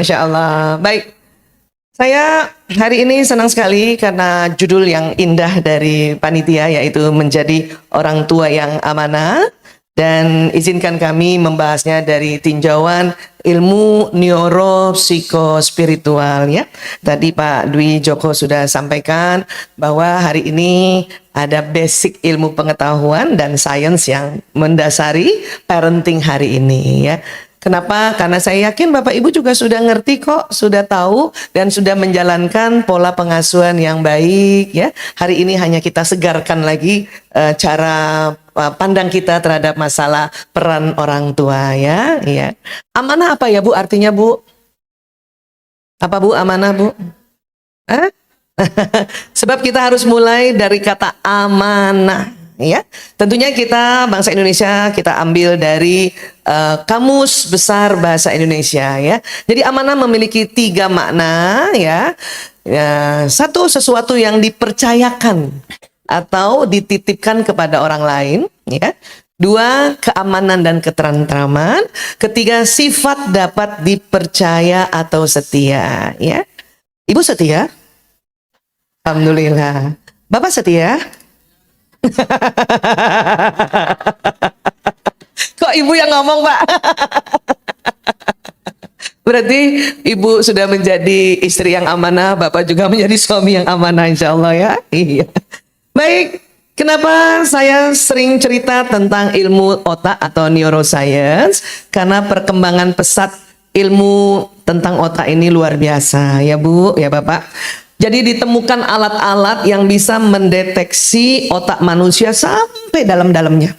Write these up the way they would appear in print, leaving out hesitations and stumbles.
Masya Allah. Baik, saya hari ini senang sekali karena judul yang indah dari panitia yaitu menjadi orang tua yang amanah, dan izinkan kami membahasnya dari tinjauan ilmu neuropsikospiritual ya. Tadi Pak Dwi Joko sudah sampaikan bahwa hari ini ada basic ilmu pengetahuan dan sains yang mendasari parenting hari ini ya. Kenapa? Karena saya yakin Bapak Ibu juga sudah ngerti kok, sudah tahu dan sudah menjalankan pola pengasuhan yang baik ya. Hari ini hanya kita segarkan lagi cara pandang kita terhadap masalah peran orang tua ya. Iya. Amanah apa ya Bu artinya Bu? Apa Bu amanah Bu? Hah? Sebab kita harus mulai dari kata amanah. Ya, tentunya kita bangsa Indonesia kita ambil dari Kamus Besar Bahasa Indonesia ya. Jadi amanah memiliki 3 makna ya. Satu, sesuatu yang dipercayakan atau dititipkan kepada orang lain ya. 2, keamanan dan ketentraman. 3, sifat dapat dipercaya atau setia ya. Ibu setia? Alhamdulillah. Bapak setia? Kok ibu yang ngomong Pak? Berarti ibu sudah menjadi istri yang amanah, bapak juga menjadi suami yang amanah insya Allah ya. Iya. Baik, kenapa saya sering cerita tentang ilmu otak atau neuroscience? Karena perkembangan pesat ilmu tentang otak ini luar biasa ya Bu, ya Bapak. Jadi ditemukan alat-alat yang bisa mendeteksi otak manusia sampai dalam-dalamnya.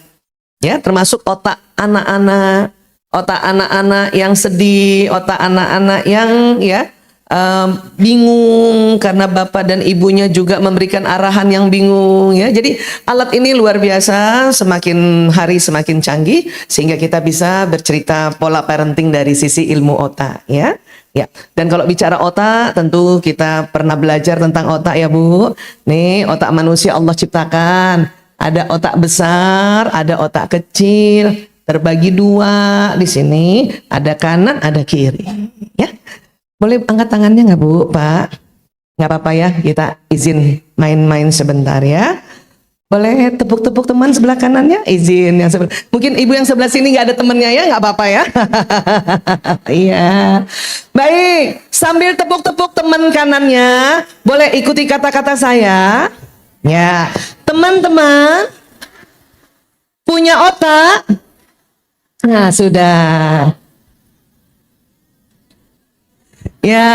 Ya, termasuk otak anak-anak yang sedih, otak anak-anak yang ya bingung karena bapak dan ibunya juga memberikan arahan yang bingung ya. Jadi alat ini luar biasa, semakin hari semakin canggih sehingga kita bisa bercerita pola parenting dari sisi ilmu otak ya. Ya, dan kalau bicara otak, tentu kita pernah belajar tentang otak ya Bu. Nih, otak manusia Allah ciptakan. Ada otak besar, ada otak kecil, terbagi 2 di sini. Ada kanan, ada kiri. Ya, boleh angkat tangannya nggak Bu, Pak? Nggak apa-apa ya, kita izin main-main sebentar ya. Boleh tepuk-tepuk teman sebelah kanannya, izin yang sebelah. Mungkin ibu yang sebelah sini nggak ada temennya ya, nggak apa-apa ya. Iya. Baik, sambil tepuk-tepuk teman kanannya, boleh ikuti kata-kata saya. Ya, teman-teman punya otak. Nah, sudah. Ya,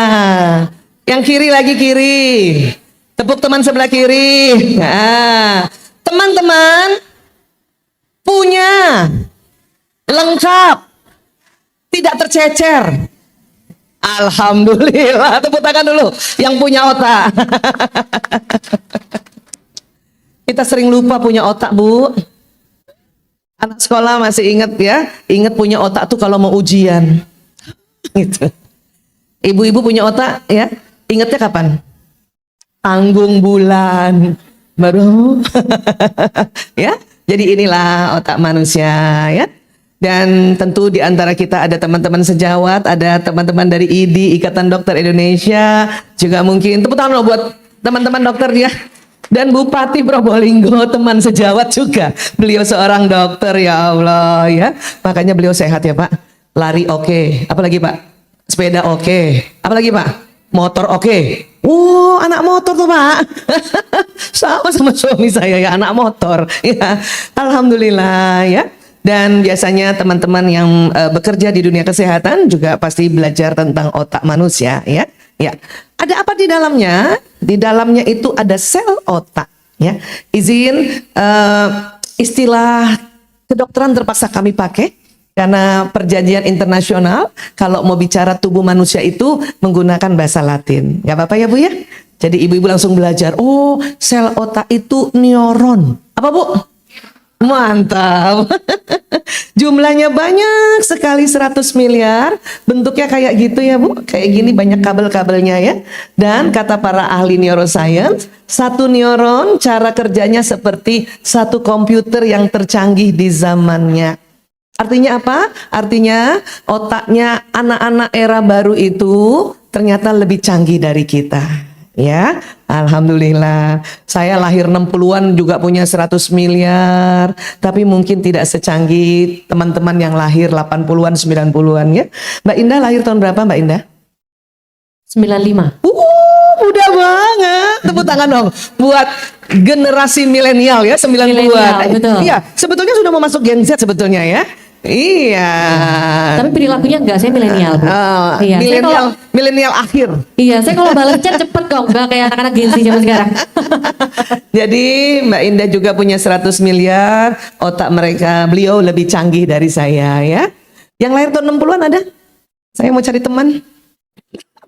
yang kiri lagi kiri. Tepuk teman sebelah kiri. Nah, teman-teman punya lengkap, tidak tercecer. Alhamdulillah, tepuk tangan dulu yang punya otak. Kita sering lupa punya otak Bu. Anak sekolah masih ingat ya, ingat punya otak tuh kalau mau ujian. Gitu. Ibu-ibu punya otak ya, ingatnya kapan? Tanggung bulan baru. Ya, jadi inilah otak manusia ya. Dan tentu di antara kita ada teman-teman sejawat, ada teman-teman dari IDI, Ikatan Dokter Indonesia, juga mungkin tepuk tangan buat teman-teman dokter ya. Dan Bupati Probolinggo teman sejawat juga. Beliau seorang dokter ya Allah ya. Makanya beliau sehat ya Pak. Lari oke. Apalagi Pak? Sepeda oke. Apalagi Pak? Motor oke. Anak motor tuh Pak. Sama suami saya ya, anak motor ya. Alhamdulillah ya. Dan biasanya teman-teman yang bekerja di dunia kesehatan juga pasti belajar tentang otak manusia ya. Ya. Ada apa di dalamnya? Di dalamnya itu ada sel otak ya. Izin istilah kedokteran terpaksa kami pakai karena perjanjian internasional kalau mau bicara tubuh manusia itu menggunakan bahasa Latin. Gak apa-apa ya Bu ya? Jadi ibu-ibu langsung belajar. Oh, sel otak itu neuron. Apa Bu? Mantap. Jumlahnya banyak sekali, 100 miliar. Bentuknya kayak gitu ya Bu. Kayak gini banyak kabel-kabelnya ya. Dan kata para ahli neuroscience, satu neuron cara kerjanya seperti satu komputer yang tercanggih di zamannya. Artinya apa? Artinya otaknya anak-anak era baru itu ternyata lebih canggih dari kita. Ya, alhamdulillah. Saya lahir 60-an juga punya 100 miliar, tapi mungkin tidak secanggih teman-teman yang lahir 80-an, 90-an ya. Mbak Indah lahir tahun berapa, Mbak Indah? 95. Mudah banget. Tepuk tangan dong buat generasi milenial ya, 90-an. Milenial, betul. Iya, sebetulnya sudah mau masuk Gen Z sebetulnya ya. Iya. Tapi perilakunya enggak, saya milenial, Bu. Iya, saya kalau Milenial akhir. iya, saya kalau balas chat cepet kok, enggak kayak anak-anak Gen Z zaman sekarang. Jadi Mbak Indah juga punya 100 miliar, otak beliau lebih canggih dari saya ya. Yang lahir tahun 60-an ada? Saya mau cari teman.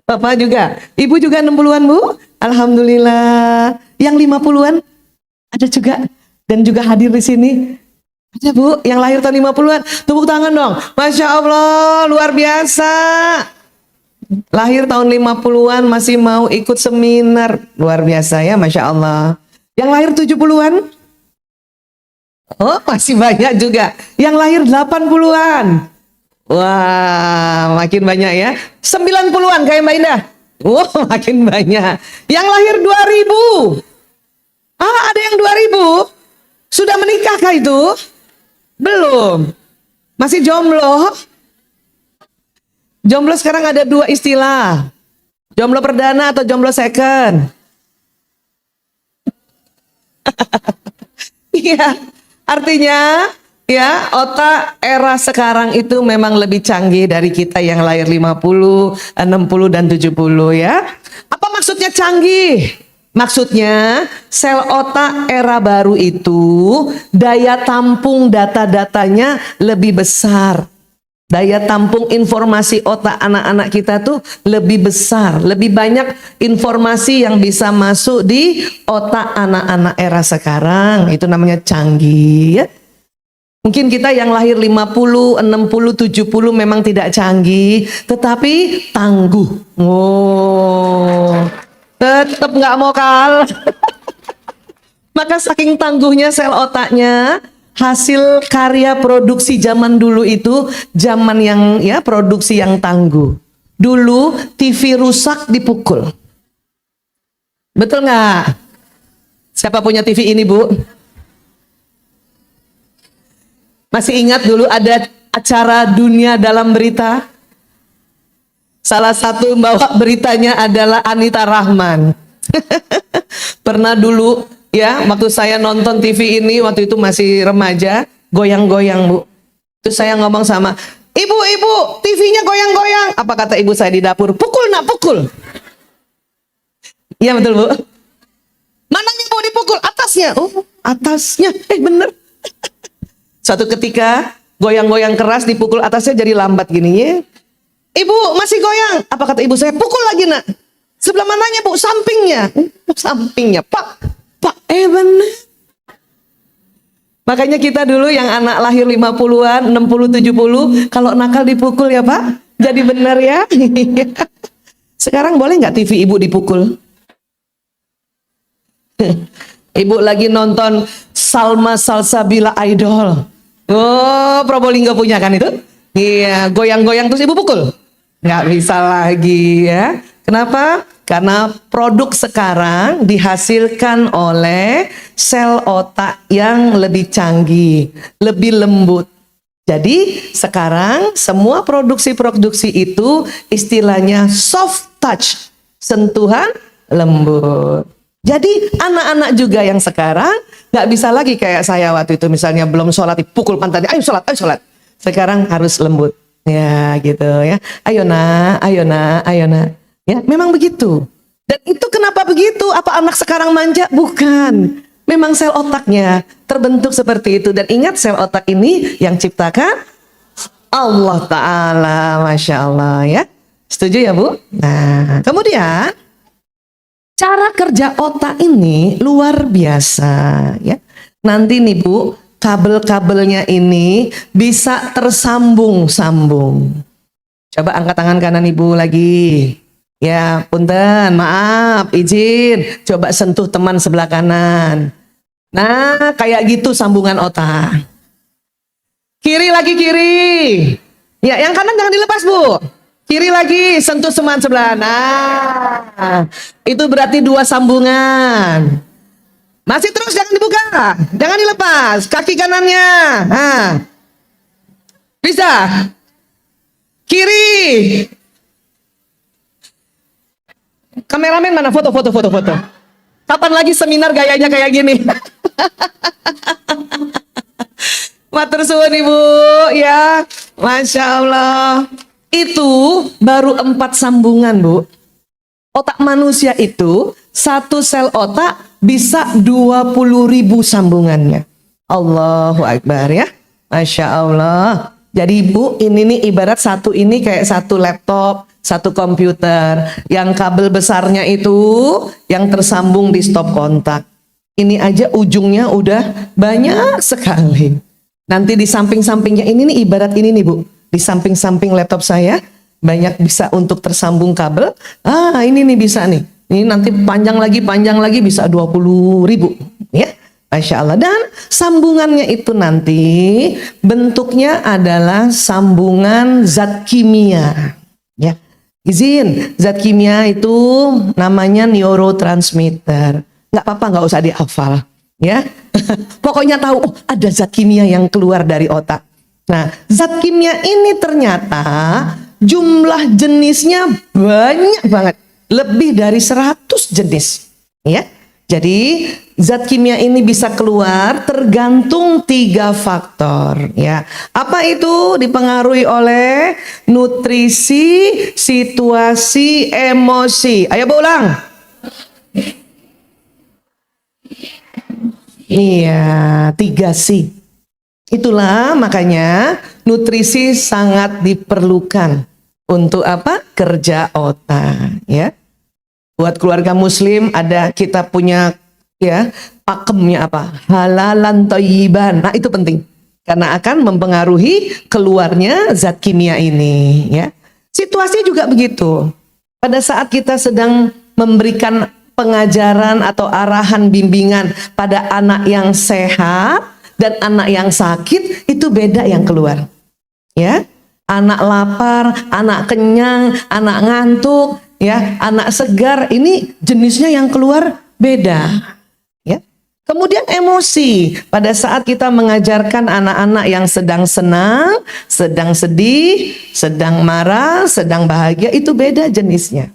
Bapak juga. Ibu juga 60-an, Bu? Alhamdulillah. Yang 50-an ada juga dan juga hadir di sini. Ada, Bu, yang lahir tahun 50-an. Tepuk tangan dong. Masya Allah, luar biasa. Lahir tahun 50-an masih mau ikut seminar. Luar biasa ya, Masya Allah. Yang lahir 70-an? Oh, masih banyak juga. Yang lahir 80-an? Wah, makin banyak ya. 90-an kayak Mbak Indah? Wah, makin banyak. Yang lahir 2000? Ada yang 2000? Sudah menikahkah itu? Belum. Masih jomblo. Jomblo sekarang ada 2 istilah. Jomblo perdana atau jomblo second. Iya, artinya ya otak era sekarang itu memang lebih canggih dari kita yang lahir 50, 60 dan 70 ya. Apa maksudnya canggih? Maksudnya sel otak era baru itu daya tampung data-datanya lebih besar. Daya tampung informasi otak anak-anak kita tuh lebih besar, lebih banyak informasi yang bisa masuk di otak anak-anak era sekarang. Itu namanya canggih ya. Mungkin kita yang lahir 50, 60, 70 memang tidak canggih, tetapi tangguh. Tetap nggak mau kalah. Maka saking tangguhnya sel otaknya, hasil karya produksi zaman dulu itu zaman yang ya produksi yang tangguh. Dulu TV rusak dipukul. Betul nggak? Siapa punya TV ini, Bu? Masih ingat dulu ada acara Dunia Dalam Berita? Salah satu membawa beritanya adalah Anita Rahman. Pernah dulu ya, waktu saya nonton TV ini, waktu itu masih remaja, goyang-goyang, Bu. Terus saya ngomong sama, ibu, TV-nya goyang-goyang. Apa kata ibu saya di dapur? Pukul nak, pukul. Iya betul, Bu. Mananya mau dipukul? Atasnya. Oh, atasnya. Bener. Suatu ketika, goyang-goyang keras dipukul atasnya jadi lambat gini ya. Ibu masih goyang. Apa kata ibu saya? Pukul lagi nak. Sebelah mananya, Bu? Sampingnya. Sampingnya. Pak. Bener. Makanya kita dulu yang anak lahir 50-an, 60, 70, kalau nakal dipukul ya Pak. Jadi benar ya. Sekarang boleh nggak TV ibu dipukul? Ibu lagi nonton Salma Salsabila Idol. Oh, Probolinggo punya kan itu? Iya, goyang-goyang terus ibu pukul. Nggak bisa lagi ya. Kenapa? Karena produk sekarang dihasilkan oleh sel otak yang lebih canggih, lebih lembut. Jadi sekarang semua produksi-produksi itu istilahnya soft touch, sentuhan lembut. Jadi anak-anak juga yang sekarang nggak bisa lagi kayak saya waktu itu misalnya belum sholat dipukul pantatnya, ayo sholat. Sekarang harus lembut. Ya gitu ya. Ayo nak. Ya, memang begitu. Dan itu kenapa begitu? Apa anak sekarang manja? Bukan. Memang sel otaknya terbentuk seperti itu. Dan ingat sel otak ini yang ciptakan Allah Ta'ala. Masya Allah ya. Setuju ya Bu? Nah, kemudian cara kerja otak ini luar biasa ya. Nanti nih Bu, kabel-kabelnya ini bisa tersambung-sambung. Coba angkat tangan kanan Ibu lagi. Ya, punten, maaf, izin. Coba sentuh teman sebelah kanan. Nah, kayak gitu sambungan otak. Kiri lagi, kiri. Ya, yang kanan jangan dilepas, Bu. Kiri lagi, sentuh seman sebelah. Nah, itu berarti 2 sambungan. Masih terus, jangan dibuka. Jangan dilepas. Kaki kanannya. Nah. Bisa. Kiri. Kameramen mana? Foto. Kapan lagi seminar gayanya kayak gini? Matur suwun Ibu, ya. Masya Allah. Itu baru 4 sambungan, Bu. Otak manusia itu, 1 sel otak bisa 20.000 sambungannya. Allahu Akbar, ya. Masya Allah. Jadi Bu, ini nih ibarat satu ini kayak 1 laptop, 1 komputer. Yang kabel besarnya itu yang tersambung di stop kontak. Ini aja ujungnya udah banyak sekali. Nanti di samping-sampingnya ini nih ibarat ini nih Bu. Di samping-samping laptop saya banyak bisa untuk tersambung kabel. Ah, ini nih bisa nih. Ini nanti panjang lagi bisa 20.000, ya. Masya Allah. Dan sambungannya itu nanti bentuknya adalah sambungan zat kimia, ya. Izin, zat kimia itu namanya neurotransmitter. Nggak apa-apa, nggak usah dihafal, ya. Pokoknya tahu, oh, ada zat kimia yang keluar dari otak. Nah, zat kimia ini ternyata jumlah jenisnya banyak banget, lebih dari 100 jenis, ya. Jadi zat kimia ini bisa keluar tergantung 3 faktor, ya. Apa itu? Dipengaruhi oleh nutrisi, situasi, emosi. Ayo Bu, ulang. Iya, 3 C. Itulah makanya nutrisi sangat diperlukan untuk apa? Kerja otak, ya. Buat keluarga muslim ada kita punya, ya, pakemnya apa? Halalan thayyiban. Nah, itu penting karena akan mempengaruhi keluarnya zat kimia ini, ya. Situasi juga begitu. Pada saat kita sedang memberikan pengajaran atau arahan bimbingan pada anak yang sehat dan anak yang sakit, itu beda yang keluar, ya. Anak lapar, anak kenyang, anak ngantuk, ya, anak segar, ini jenisnya yang keluar beda, ya. Kemudian emosi, pada saat kita mengajarkan anak-anak yang sedang senang, sedang sedih, sedang marah, sedang bahagia, itu beda jenisnya.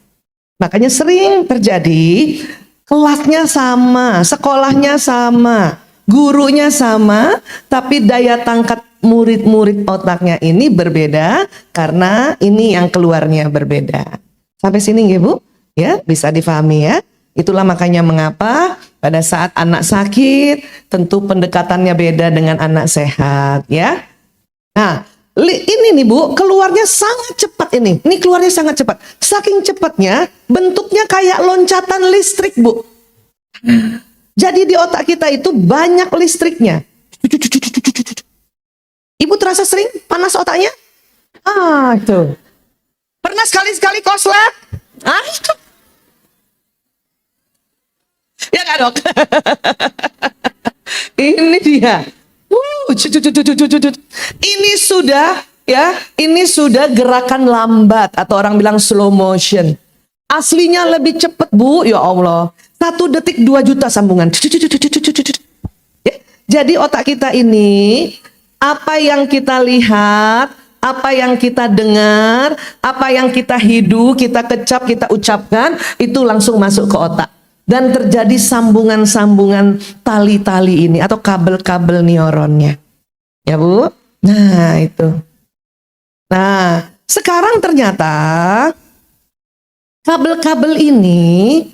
Makanya sering terjadi kelasnya sama, sekolahnya sama, gurunya sama, tapi daya tangkap murid-murid otaknya ini berbeda karena ini yang keluarnya berbeda. Sampai sini nggih Bu? Ya, bisa difahami ya. Itulah makanya mengapa pada saat anak sakit tentu pendekatannya beda dengan anak sehat, ya. Nah, ini nih Bu, keluarnya sangat cepat ini. Ini keluarnya sangat cepat. Saking cepatnya bentuknya kayak loncatan listrik, Bu. Jadi di otak kita itu banyak listriknya. Ibu terasa sering panas otaknya? Ah, itu. Pernah sekali-sekali koslet? Ah, itu. Ya nggak Dok? Ini dia. Ini sudah, ya, ini sudah gerakan lambat atau orang bilang slow motion. Aslinya lebih cepat Bu, ya Allah. 1 detik 2 juta sambungan. Ya, jadi otak kita ini, apa yang kita lihat, apa yang kita dengar, apa yang kita hidup, kita kecap, kita ucapkan, itu langsung masuk ke otak. Dan terjadi sambungan-sambungan tali-tali ini atau kabel-kabel neuronnya. Ya Bu? Nah itu. Nah sekarang ternyata kabel-kabel ini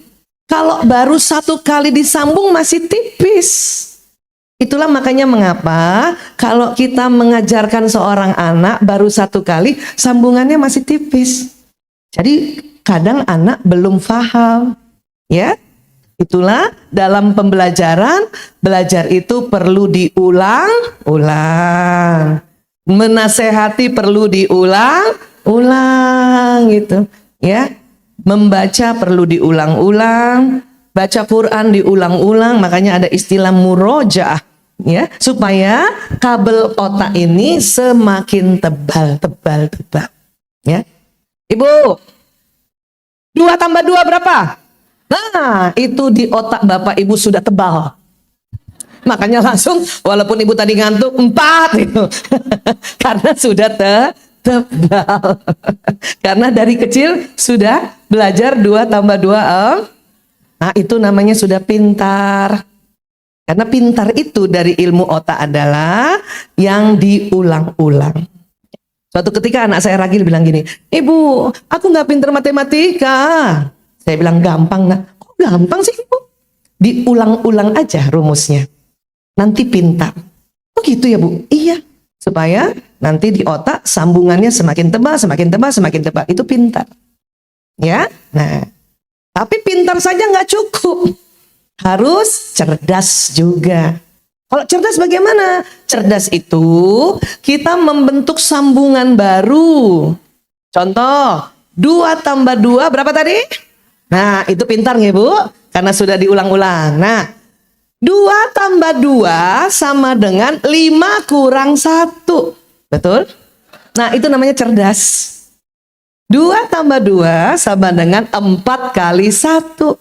kalau baru 1 kali disambung masih tipis. Itulah makanya mengapa kalau kita mengajarkan seorang anak baru 1 kali sambungannya masih tipis. Jadi kadang anak belum paham, ya. Itulah dalam pembelajaran, belajar itu perlu diulang-ulang. Menasehati perlu diulang-ulang gitu, ya. Membaca perlu diulang-ulang, baca Quran diulang-ulang, makanya ada istilah murojaah. ya, supaya kabel otak ini semakin tebal, ya. Ibu, 2 tambah 2 berapa? Nah, itu di otak Bapak Ibu sudah tebal. Makanya langsung, walaupun Ibu tadi ngantuk, 4 itu. Karena sudah tebal. Karena dari kecil sudah belajar 2 tambah 2. Nah, itu namanya sudah pintar. Karena pintar itu dari ilmu otak adalah yang diulang-ulang. Suatu ketika anak saya Ragil bilang gini, Ibu, aku nggak pintar matematika. Saya bilang gampang, nah. Kok gampang sih Ibu? Diulang-ulang aja rumusnya. Nanti pintar. Oh gitu ya Bu? Iya. Supaya nanti di otak sambungannya semakin tebal, semakin tebal, semakin tebal. Itu pintar. Ya. Nah, tapi pintar saja nggak cukup. Harus cerdas juga. Kalau cerdas bagaimana? Cerdas itu kita membentuk sambungan baru. Contoh, 2 tambah 2 berapa tadi? Nah, itu pintar ya Bu? Karena sudah diulang-ulang. Nah, 2 tambah 2 sama dengan 5 kurang 1. Betul? Nah, itu namanya cerdas. 2 tambah 2 sama dengan 4 kali 1.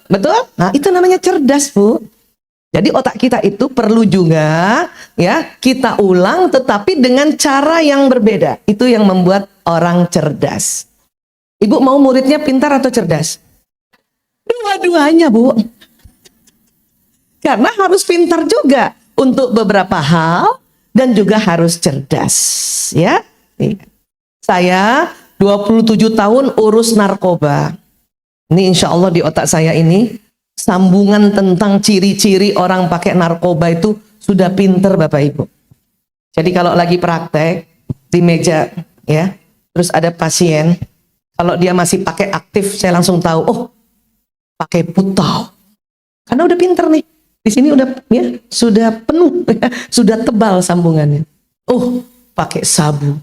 Betul? Nah, itu namanya cerdas, Bu. Jadi otak kita itu perlu juga ya kita ulang tetapi dengan cara yang berbeda. Itu yang membuat orang cerdas. Ibu mau muridnya pintar atau cerdas? Dua-duanya, Bu. Karena harus pintar juga untuk beberapa hal dan juga harus cerdas, ya. Saya 27 tahun urus narkoba. Ini insya Allah di otak saya ini sambungan tentang ciri-ciri orang pakai narkoba itu sudah pinter Bapak Ibu. Jadi kalau lagi praktek di meja ya, terus ada pasien, kalau dia masih pakai aktif saya langsung tahu, oh pakai putau. Karena udah pinter nih. Di sini udah ya, sudah penuh ya, sudah tebal sambungannya. Oh, pakai sabu.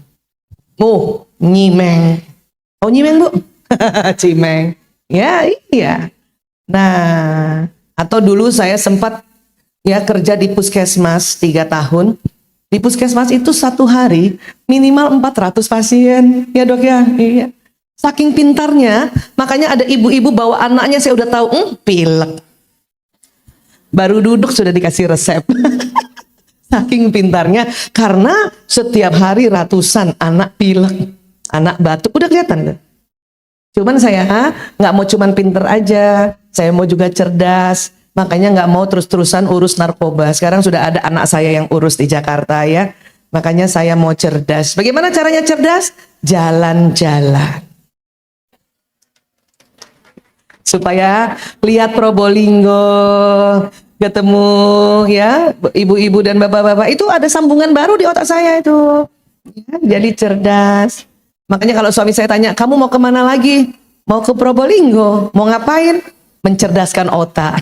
Oh, nyimeng. Oh, nyimeng Bu. Cimeng. Ya, iya. Nah, atau dulu saya sempat ya kerja di puskesmas 3 tahun. Di puskesmas itu 1 hari minimal 400 pasien. Ya Dok ya, iya. Saking pintarnya, makanya ada ibu-ibu bawa anaknya saya udah tahu, pilek. Baru duduk sudah dikasih resep. Saking pintarnya, karena setiap hari ratusan anak pilek, anak batuk, udah kelihatan kan? Cuman saya nggak mau cuman pinter aja, saya mau juga cerdas. Makanya nggak mau terus-terusan urus narkoba. Sekarang sudah ada anak saya yang urus di Jakarta ya. Makanya saya mau cerdas. Bagaimana caranya cerdas? Jalan-jalan. Supaya lihat Probolinggo, ketemu ya ibu-ibu dan bapak-bapak, itu ada sambungan baru di otak saya itu. Ya, jadi cerdas. Makanya kalau suami saya tanya, kamu mau kemana lagi? Mau ke Probolinggo? Mau ngapain? Mencerdaskan otak.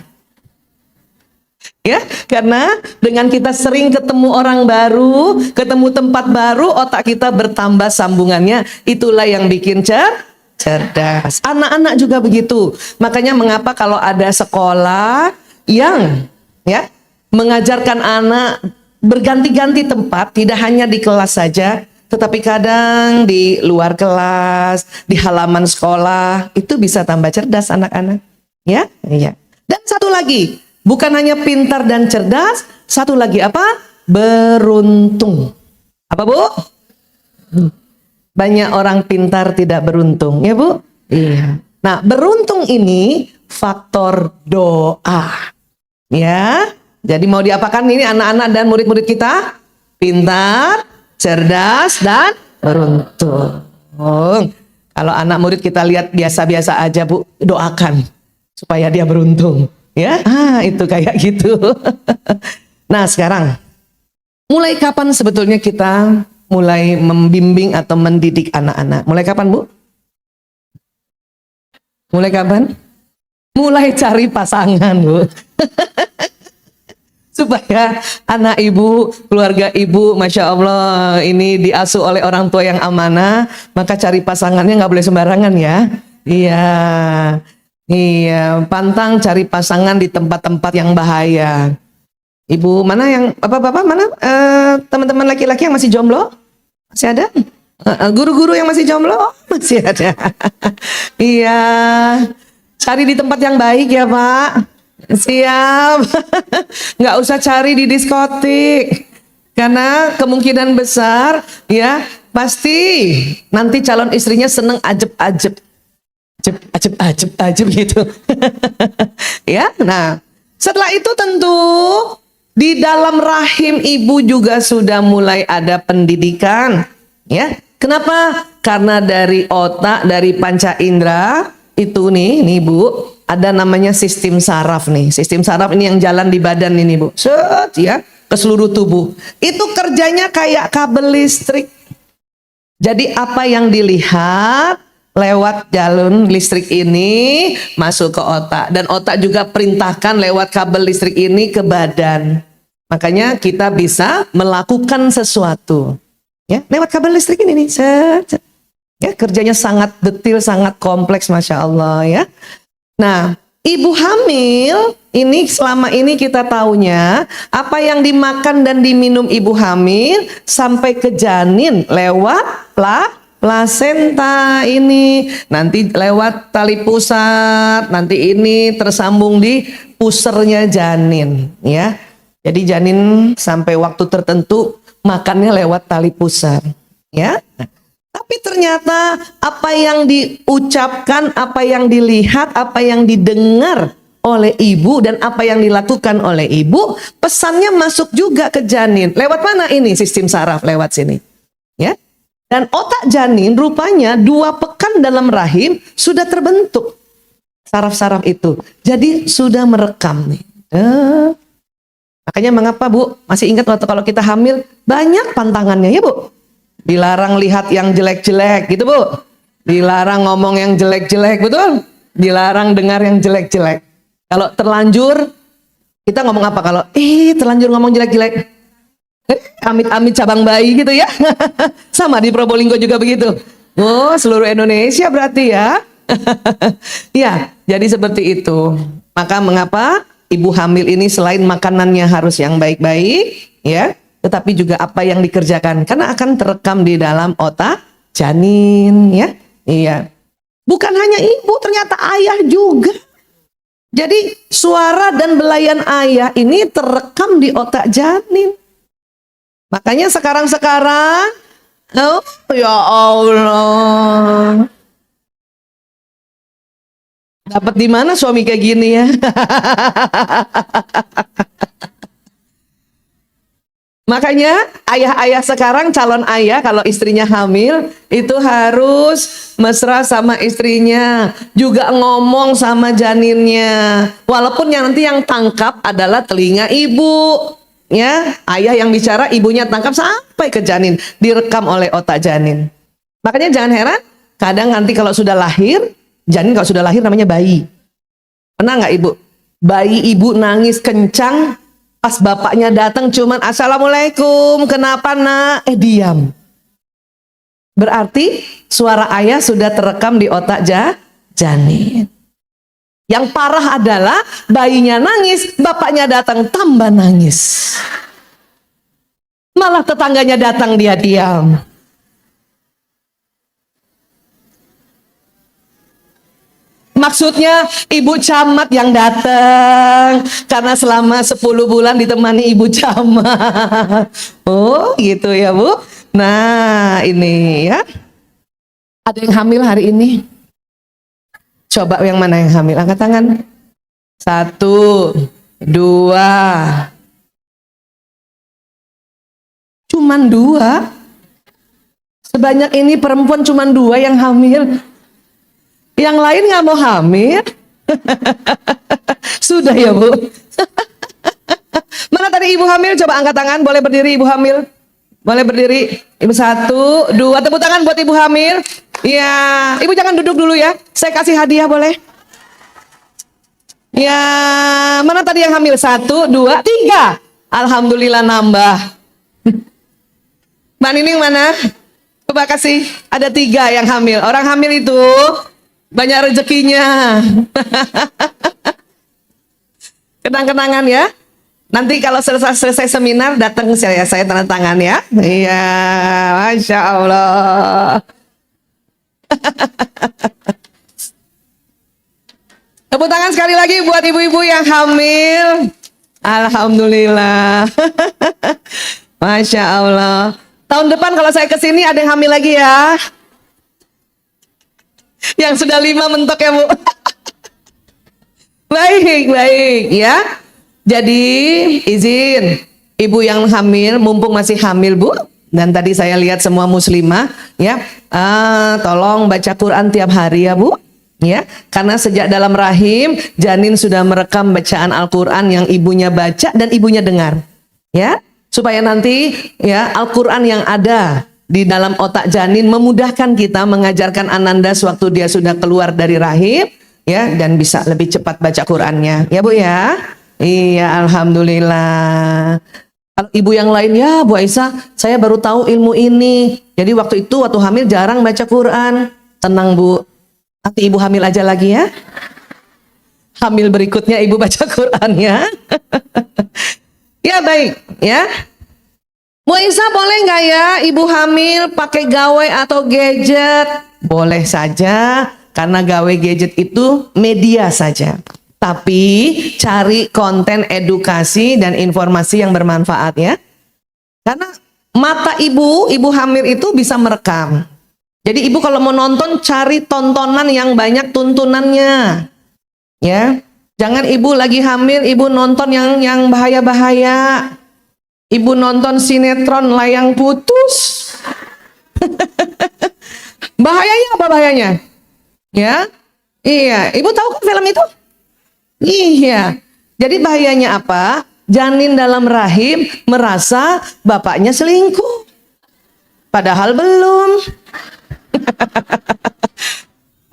Ya, karena dengan kita sering ketemu orang baru, ketemu tempat baru, otak kita bertambah sambungannya. Itulah yang bikin cerdas. Anak-anak juga begitu. Makanya mengapa kalau ada sekolah yang ya mengajarkan anak berganti-ganti tempat, tidak hanya di kelas saja, tetapi kadang di luar kelas, di halaman sekolah, itu bisa tambah cerdas anak-anak. Ya, iya. Dan satu lagi, bukan hanya pintar dan cerdas, satu lagi apa? Beruntung. Apa Bu? Banyak orang pintar tidak beruntung, ya Bu? Iya. Nah, beruntung ini faktor doa. Ya, jadi mau diapakan ini anak-anak dan murid-murid kita? Pintar, cerdas, dan beruntung. Kalau anak murid kita lihat biasa-biasa aja Bu, doakan supaya dia beruntung. Ya, itu kayak gitu. Nah sekarang, mulai kapan sebetulnya kita mulai membimbing atau mendidik anak-anak? Mulai kapan Bu? Mulai kapan? Mulai cari pasangan Bu. Supaya anak ibu, keluarga ibu, Masya Allah, ini diasuh oleh orang tua yang amanah, maka cari pasangannya nggak boleh sembarangan ya. Iya, iya, pantang cari pasangan di tempat-tempat yang bahaya. Ibu mana yang bapak-bapak mana teman-teman laki-laki yang masih jomblo? Masih ada? Guru-guru yang masih jomblo? Masih ada. Iya. Cari di tempat yang baik ya, Pak. Siap. Nggak usah cari di diskotik. Karena kemungkinan besar ya pasti nanti calon istrinya seneng ajeb-ajeb. Ajeb gitu. Ya, nah setelah itu tentu di dalam rahim ibu juga sudah mulai ada pendidikan. Ya, kenapa? Karena dari otak, dari panca indera itu nih Bu, ada namanya sistem saraf nih. Sistem saraf ini yang jalan di badan ini Bu. Set ya. Ke seluruh tubuh. Itu kerjanya kayak kabel listrik. Jadi apa yang dilihat lewat jalur listrik ini masuk ke otak. Dan otak juga perintahkan lewat kabel listrik ini ke badan. Makanya kita bisa melakukan sesuatu. Ya, lewat kabel listrik ini nih. Set. Ya, kerjanya sangat detail, sangat kompleks, Masya Allah ya. Nah, ibu hamil ini selama ini kita taunya apa yang dimakan dan diminum ibu hamil sampai ke janin lewat plasenta ini, nanti lewat tali pusat, nanti ini tersambung di pusernya janin ya. Jadi janin sampai waktu tertentu makannya lewat tali pusat ya. Tapi ternyata apa yang diucapkan, apa yang dilihat, apa yang didengar oleh ibu dan apa yang dilakukan oleh ibu, pesannya masuk juga ke janin. Lewat mana ini? Sistem saraf lewat sini. Ya. Dan otak janin rupanya 2 pekan dalam rahim sudah terbentuk saraf-saraf itu. Jadi sudah merekam nih. Makanya mengapa Bu? Masih ingat waktu kalau kita hamil banyak pantangannya ya Bu? Dilarang lihat yang jelek-jelek gitu Bu. Dilarang ngomong yang jelek-jelek, betul? Dilarang dengar yang jelek-jelek. Kalau terlanjur kita ngomong apa? Kalau terlanjur ngomong jelek-jelek, amit-amit cabang bayi gitu ya. Sama di Probolinggo juga begitu. Oh, seluruh Indonesia berarti ya. Ya, jadi seperti itu. Maka mengapa ibu hamil ini selain makanannya harus yang baik-baik ya, tetapi juga apa yang dikerjakan karena akan terekam di dalam otak janin ya. Iya. Bukan hanya ibu, ternyata ayah juga. Jadi suara dan belayan ayah ini terekam di otak janin. Makanya sekarang oh ya Allah. Dapat di mana suami kayak gini ya? Makanya ayah-ayah sekarang, calon ayah kalau istrinya hamil itu harus mesra sama istrinya, juga ngomong sama janinnya. Walaupun yang nanti yang tangkap adalah telinga ibu, ya. Ayah yang bicara, ibunya tangkap sampai ke janin, direkam oleh otak janin. Makanya jangan heran, kadang nanti kalau sudah lahir, janin kalau sudah lahir namanya bayi. Pernah nggak ibu? Bayi ibu nangis kencang. Pas bapaknya datang cuman assalamualaikum, kenapa nak? Diam. Berarti suara ayah sudah terekam di otak janin. Yang parah adalah bayinya nangis, bapaknya datang tambah nangis. Malah tetangganya datang dia diam. Maksudnya ibu camat yang datang karena selama 10 bulan ditemani ibu camat. Oh gitu ya Bu. Nah ini ya. Ada yang hamil hari ini? Coba yang mana yang hamil? Angkat tangan. 1, 2. Cuman 2. Sebanyak ini perempuan cuman 2 yang hamil. Yang lain nggak mau hamil. Sudah ya Bu. Mana tadi ibu hamil? Coba angkat tangan. Boleh berdiri ibu hamil? Boleh berdiri. Ibu 1, 2. Tepuk tangan buat ibu hamil. Ya, ibu jangan duduk dulu ya. Saya kasih hadiah boleh? Ya, mana tadi yang hamil? 1, 2, 3. Alhamdulillah nambah. Mbak Nining mana? Coba kasih. Ada 3 yang hamil. Orang hamil itu banyak rezekinya. Kenang-kenangan ya. Nanti kalau selesai seminar datang saya tanda tangan ya. Iya, Masya Allah. Tepuk tangan sekali lagi buat ibu-ibu yang hamil. Alhamdulillah. Masya Allah. Tahun depan kalau saya kesini ada yang hamil lagi ya. Yang sudah 5 mentok ya Bu. Baik ya. Jadi izin ibu yang hamil, mumpung masih hamil Bu, dan tadi saya lihat semua muslimah ya, tolong baca Quran tiap hari ya Bu, ya, karena sejak dalam rahim janin sudah merekam bacaan Al-Quran yang ibunya baca dan ibunya dengar, ya, supaya nanti ya Al-Quran yang ada di dalam otak janin memudahkan kita mengajarkan Ananda sewaktu dia sudah keluar dari rahim, ya, dan bisa lebih cepat baca Qurannya, ya Bu ya. Iya, alhamdulillah. Kalau ibu yang lain, ya Bu Aisyah, saya baru tahu ilmu ini. Jadi waktu hamil jarang baca Quran. Tenang Bu, nanti ibu hamil aja lagi ya. Hamil berikutnya ibu baca Quran ya. Ya baik ya. Bu Aisyah boleh nggak ya ibu hamil pakai gawai atau gadget? Boleh saja, karena gawai gadget itu media saja. Tapi cari konten edukasi dan informasi yang bermanfaat ya. Karena mata ibu hamil itu bisa merekam. Jadi ibu kalau mau nonton cari tontonan yang banyak tuntunannya. Ya. Jangan ibu lagi hamil ibu nonton yang bahaya-bahaya. Ibu nonton sinetron layang putus. Bahayanya apa bahayanya? Ya. Iya, ibu tahu kan film itu? Iya, jadi bahayanya apa? Janin dalam rahim merasa bapaknya selingkuh, padahal belum.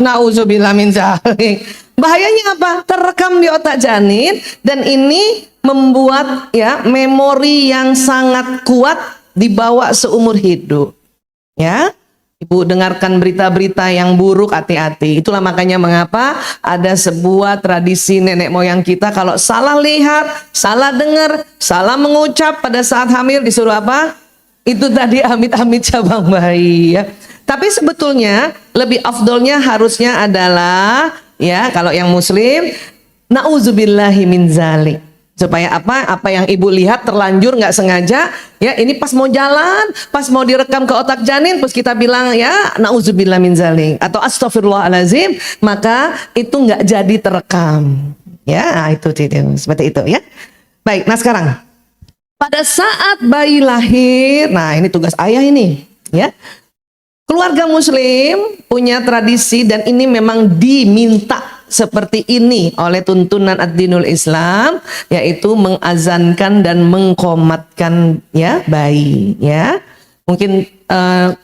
Nauzubillah min dzalik. Bahayanya apa? Terekam di otak janin dan ini membuat ya memori yang sangat kuat dibawa seumur hidup. Ya. Ibu dengarkan berita-berita yang buruk, hati-hati. Itulah makanya mengapa ada sebuah tradisi nenek moyang kita kalau salah lihat, salah dengar, salah mengucap pada saat hamil disuruh apa? Itu tadi amit-amit cabang bayi ya. Tapi sebetulnya lebih afdolnya harusnya adalah ya kalau yang muslim nauzubillahi min dzalik. Supaya apa yang ibu lihat terlanjur nggak sengaja ya ini pas mau jalan, pas mau direkam ke otak janin, terus kita bilang ya nauzubillah min dzalik atau astagfirullahalazim, maka itu nggak jadi terekam ya. Itu seperti itu ya. Baik, nah sekarang pada saat bayi lahir, nah ini tugas ayah ini ya. Keluarga muslim punya tradisi dan ini memang diminta seperti ini oleh tuntunan ad-dinul Islam, yaitu mengazankan dan mengqomatkan ya bayi ya. Mungkin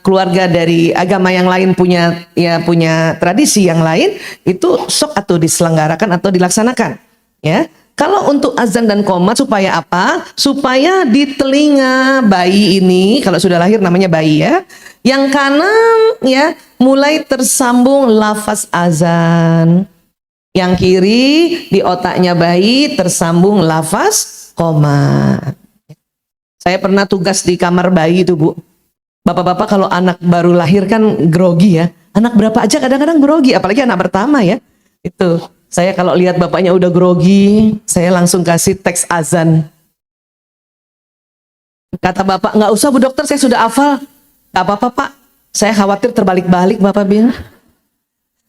keluarga dari agama yang lain punya tradisi yang lain, itu sok atau diselenggarakan atau dilaksanakan ya. Kalau untuk azan dan qomat supaya apa? Supaya di telinga bayi ini, kalau sudah lahir namanya bayi ya, yang kanan ya mulai tersambung lafaz azan. Yang kiri di otaknya bayi tersambung lafaz qomat. Saya pernah tugas di kamar bayi itu Bu. Bapak-bapak kalau anak baru lahir kan grogi ya. Anak berapa aja kadang-kadang grogi, apalagi anak pertama ya. Itu. Saya kalau lihat bapaknya udah grogi, saya langsung kasih teks azan. Kata bapak, nggak usah Bu Dokter, saya sudah hafal. Gak apa-apa Pak, saya khawatir terbalik-balik Bapak bilang.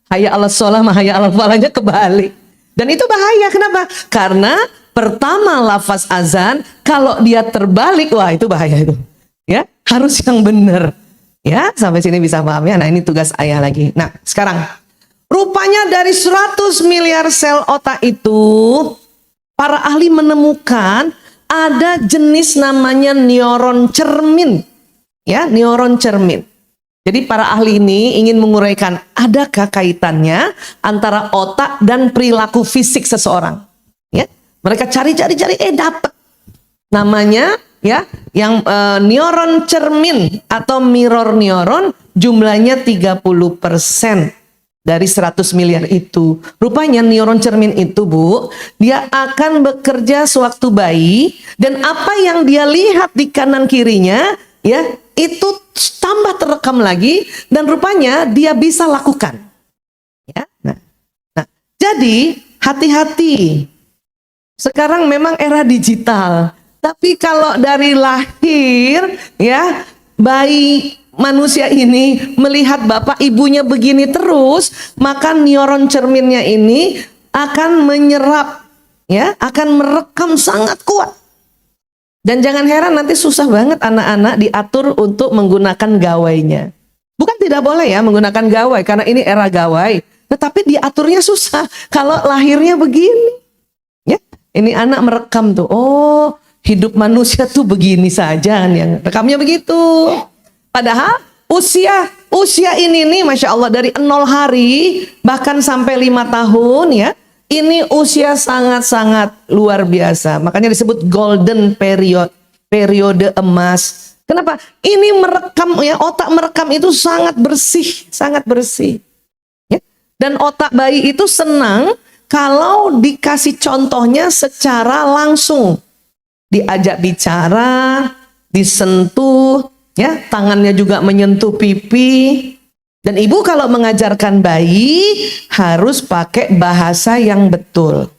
Hayya ala sholah, hayya ala falahnya kebalik. Dan itu bahaya, kenapa? Karena pertama lafaz azan, kalau dia terbalik, wah itu bahaya itu. Ya, harus yang benar. Ya, sampai sini bisa paham ya. Nah ini tugas ayah lagi. Nah sekarang, rupanya dari 100 miliar sel otak itu, para ahli menemukan ada jenis namanya neuron cermin. Ya, neuron cermin. Jadi para ahli ini ingin menguraikan adakah kaitannya antara otak dan perilaku fisik seseorang. Ya, mereka cari-cari, dapat namanya ya, yang neuron cermin atau mirror neuron jumlahnya 30% dari 100 miliar itu. Rupanya neuron cermin itu, Bu, dia akan bekerja sewaktu bayi, dan apa yang dia lihat di kanan kirinya, ya, itu tambah terekam lagi, dan rupanya dia bisa lakukan. Ya, nah, jadi hati-hati. Sekarang memang era digital, tapi kalau dari lahir, ya, bayi manusia ini melihat bapak ibunya begini terus, maka neuron cerminnya ini akan menyerap, ya, akan merekam sangat kuat. Dan jangan heran nanti susah banget anak-anak diatur untuk menggunakan gawainya. Bukan tidak boleh ya menggunakan gawai, karena ini era gawai, tetapi diaturnya susah kalau lahirnya begini. Ya, ini anak merekam tuh, oh hidup manusia tuh begini saja, yang rekamnya begitu. Padahal usia ini nih, Masya Allah, dari 0 hari bahkan sampai 5 tahun, ya, ini usia sangat-sangat luar biasa. Makanya disebut golden period, periode emas. Kenapa? Ini merekam, ya, otak merekam itu sangat bersih, ya. Dan otak bayi itu senang kalau dikasih contohnya secara langsung, diajak bicara, disentuh, ya, tangannya juga menyentuh pipi. Dan ibu kalau mengajarkan bayi harus pakai bahasa yang betul.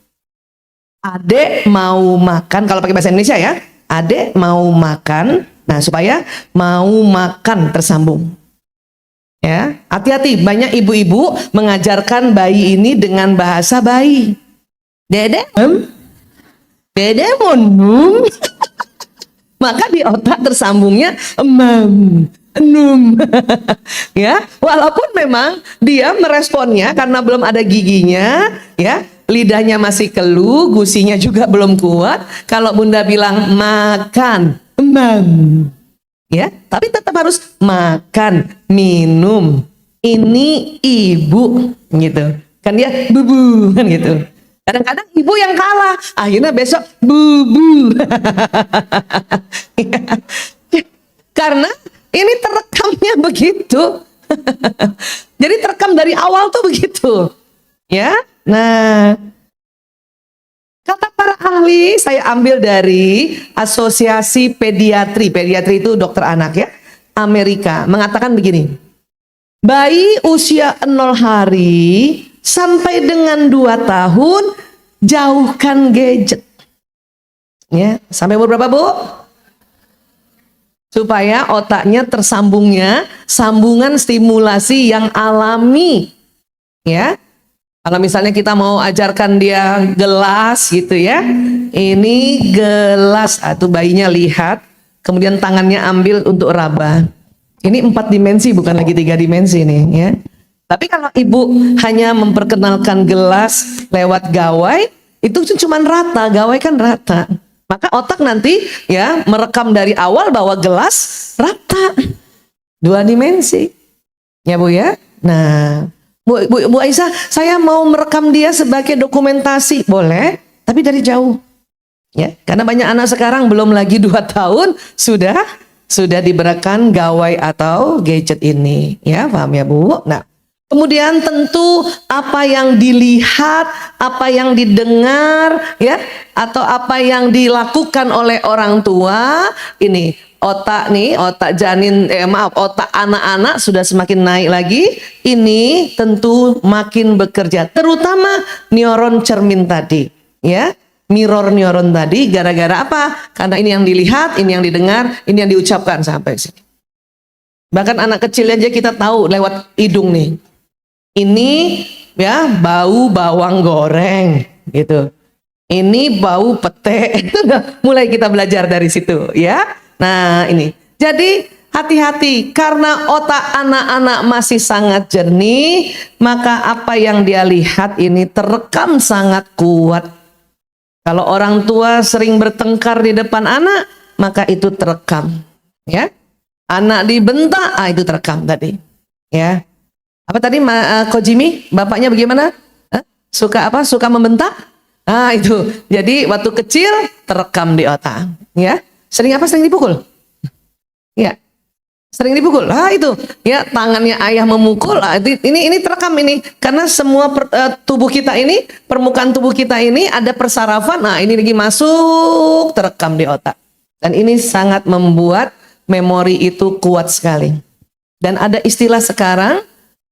Adek mau makan, kalau pakai bahasa Indonesia ya, adek mau makan. Nah, supaya mau makan tersambung. Ya, hati-hati, banyak ibu-ibu mengajarkan bayi ini dengan bahasa bayi. Dede, dede monum. Maka di otak tersambungnya emam, enum. Ya, walaupun memang dia meresponnya karena belum ada giginya, ya, lidahnya masih kelu, gusinya juga belum kuat. Kalau bunda bilang makan, emam, ya, tapi tetap harus makan, minum. Ini ibu, gitu. Kan dia bubu, kan gitu. Kadang-kadang ibu yang kalah, akhirnya besok bubu. Karena ini terekamnya begitu. Jadi terekam dari awal tuh begitu. Ya. Nah, kata para ahli, saya ambil dari Asosiasi Pediatri. Pediatri itu dokter anak, ya, Amerika, mengatakan begini. Bayi usia 0 hari sampai dengan 2 tahun jauhkan gadget. Ya, sampai berapa, Bu? Supaya otaknya tersambungnya sambungan stimulasi yang alami. Ya. Kalau misalnya kita mau ajarkan dia gelas gitu, ya. Ini gelas, atau bayinya lihat, kemudian tangannya ambil untuk raba. Ini 4 dimensi, bukan lagi 3 dimensi nih, ya. Tapi kalau ibu hanya memperkenalkan gelas lewat gawai, itu cuma rata, gawai kan rata. Maka otak nanti, ya, merekam dari awal bahwa gelas rata, 2 dimensi. Ya, Bu, ya. Nah, Bu Aisyah, saya mau merekam dia sebagai dokumentasi, boleh, tapi dari jauh. Ya, karena banyak anak sekarang belum lagi 2 tahun sudah diberikan gawai atau gadget ini, ya, paham ya, Bu? Nah, kemudian tentu apa yang dilihat, apa yang didengar, ya, atau apa yang dilakukan oleh orang tua, ini otak nih, otak janin, otak anak-anak sudah semakin naik lagi. Ini tentu makin bekerja, terutama neuron cermin tadi, ya. Mirror neuron tadi, gara-gara apa? Karena ini yang dilihat, ini yang didengar, ini yang diucapkan sampai sini. Bahkan anak kecil aja kita tahu lewat hidung nih. Ini, ya, bau bawang goreng gitu. Ini bau pete. Itu mulai kita belajar dari situ, ya. Nah, ini. Jadi hati-hati, karena otak anak-anak masih sangat jernih, maka apa yang dia lihat ini terekam sangat kuat. Kalau orang tua sering bertengkar di depan anak, maka itu terekam, ya. Anak dibentak, itu terekam tadi, ya. Apa tadi, Kojimi, bapaknya bagaimana? Suka apa? Suka membentak? Itu. Jadi waktu kecil terekam di otak, ya. Sering apa? Sering dipukul? Ya. Sering dipukul. Ah itu, ya tangannya ayah memukul. Ah, ini terekam ini karena semua tubuh kita ini, permukaan tubuh kita ini ada persarafan. Nah, ini lagi masuk terekam di otak. Dan ini sangat membuat memori itu kuat sekali. Dan ada istilah sekarang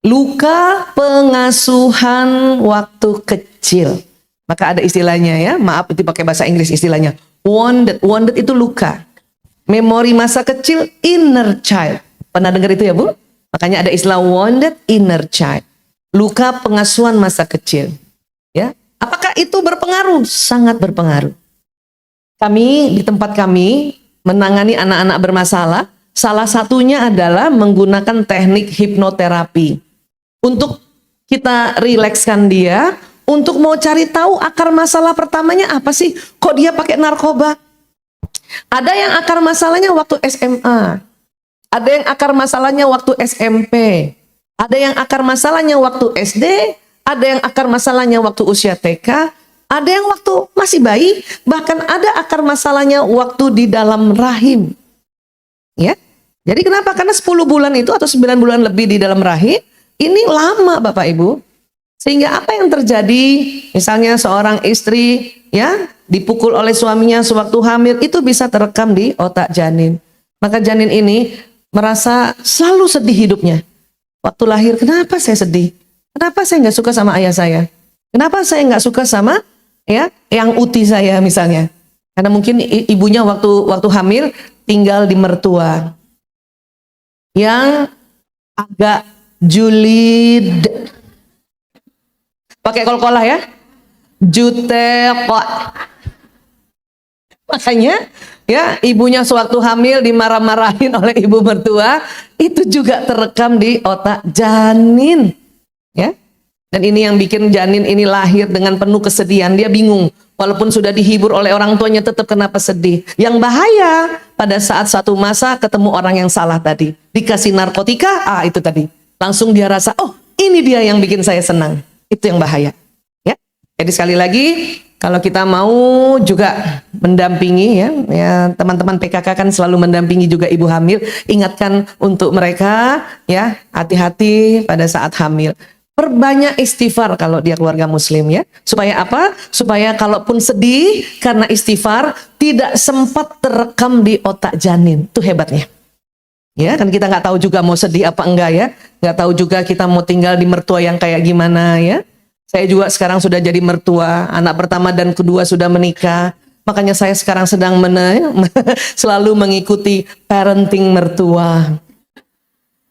luka pengasuhan waktu kecil. Maka ada istilahnya ya, maaf itu pakai bahasa Inggris istilahnya. Wounded. Wounded itu luka. Memori masa kecil, inner child. Pernah dengar itu ya Bu? Makanya ada istilah wounded inner child. Luka pengasuhan masa kecil. Ya, apakah itu berpengaruh? Sangat berpengaruh. Kami di tempat kami menangani anak-anak bermasalah. Salah satunya adalah menggunakan teknik hipnoterapi. Untuk kita rilekskan dia, untuk mau cari tahu akar masalah pertamanya apa sih? Kok dia pakai narkoba? Ada yang akar masalahnya waktu SMA, ada yang akar masalahnya waktu SMP, ada yang akar masalahnya waktu SD, ada yang akar masalahnya waktu usia TK, ada yang waktu masih bayi, bahkan ada akar masalahnya waktu di dalam rahim. Ya, jadi kenapa? Karena 10 bulan itu atau 9 bulan lebih di dalam rahim, ini lama Bapak Ibu. Sehingga apa yang terjadi, misalnya seorang istri ya dipukul oleh suaminya sewaktu hamil, itu bisa terekam di otak janin. Maka janin ini merasa selalu sedih hidupnya. Waktu lahir, kenapa saya sedih? Kenapa saya nggak suka sama ayah saya? Kenapa saya nggak suka sama ya yang uti saya misalnya? Karena mungkin ibunya waktu hamil tinggal di mertua yang agak julid. Pakai kol-kolah ya. Jutek. Makanya ya ibunya sewaktu hamil dimarah-marahin oleh ibu mertua, itu juga terekam di otak janin. Ya. Dan ini yang bikin janin ini lahir dengan penuh kesedihan. Dia bingung. Walaupun sudah dihibur oleh orang tuanya, tetap kenapa sedih. Yang bahaya pada saat satu masa ketemu orang yang salah tadi. Dikasih narkotika, itu tadi. Langsung dia rasa, oh ini dia yang bikin saya senang. Itu yang bahaya. Ya. Jadi sekali lagi, kalau kita mau juga mendampingi ya teman-teman PKK kan selalu mendampingi juga ibu hamil, ingatkan untuk mereka ya hati-hati pada saat hamil. Perbanyak istighfar kalau dia keluarga muslim ya. Supaya apa? Supaya kalaupun sedih karena istighfar tidak sempat terekam di otak janin. Itu hebatnya. Ya, kan kita nggak tahu juga mau sedih apa enggak ya. Nggak tahu juga kita mau tinggal di mertua yang kayak gimana ya. Saya juga sekarang sudah jadi mertua, anak pertama dan kedua sudah menikah. Makanya saya sekarang sedang selalu mengikuti parenting mertua.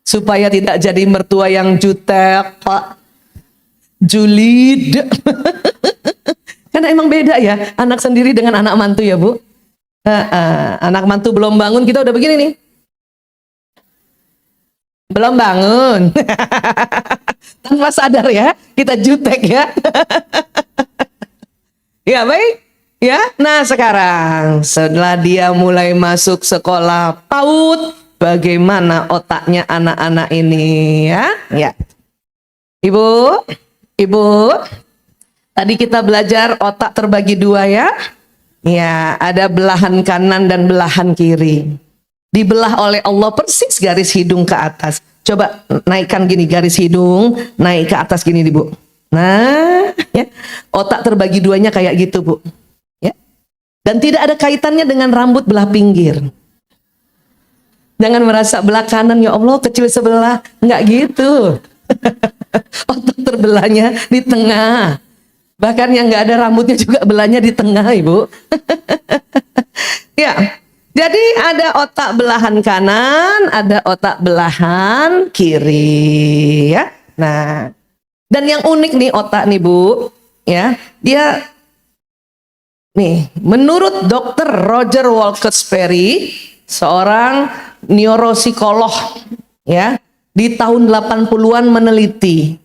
Supaya tidak jadi mertua yang jutek, julid. Karena emang beda ya, anak sendiri dengan anak mantu ya Bu. Anak mantu belum bangun kita udah begini nih. Belum bangun. Tanpa sadar ya, kita jutek ya. Ya baik. Ya, nah sekarang setelah dia mulai masuk sekolah PAUD, bagaimana otaknya anak-anak ini ya? Ya. Ibu, tadi kita belajar otak terbagi dua ya. Ya, ada belahan kanan dan belahan kiri. Dibelah oleh Allah persis garis hidung ke atas. Coba naikkan gini garis hidung, naik ke atas gini Bu. Nah, ya. Otak terbagi duanya kayak gitu Bu. Ya. Dan tidak ada kaitannya dengan rambut belah pinggir. Jangan merasa belah kanan ya Allah kecil sebelah, enggak gitu. Otak terbelahnya di tengah. Bahkan yang enggak ada rambutnya juga belahnya di tengah Ibu. Ya. Jadi ada otak belahan kanan, ada otak belahan kiri ya. Nah, dan yang unik nih otak nih Bu, ya. Dia nih, menurut Dr. Roger Wilkes-Barre, seorang neuropsikolog ya, di tahun 80-an meneliti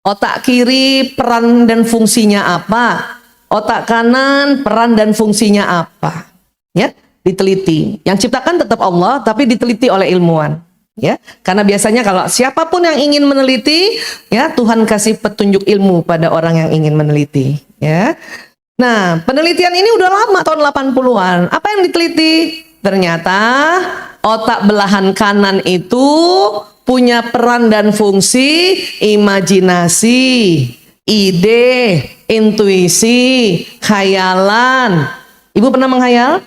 otak kiri peran dan fungsinya apa, otak kanan peran dan fungsinya apa. Ya. Diteliti. Yang ciptakan tetap Allah, tapi diteliti oleh ilmuwan. Ya, karena biasanya kalau siapapun yang ingin meneliti, ya Tuhan kasih petunjuk ilmu pada orang yang ingin meneliti. Ya, nah penelitian ini udah lama tahun 80-an. Apa yang diteliti? Ternyata otak belahan kanan itu punya peran dan fungsi imajinasi, ide, intuisi, khayalan. Ibu pernah menghayal?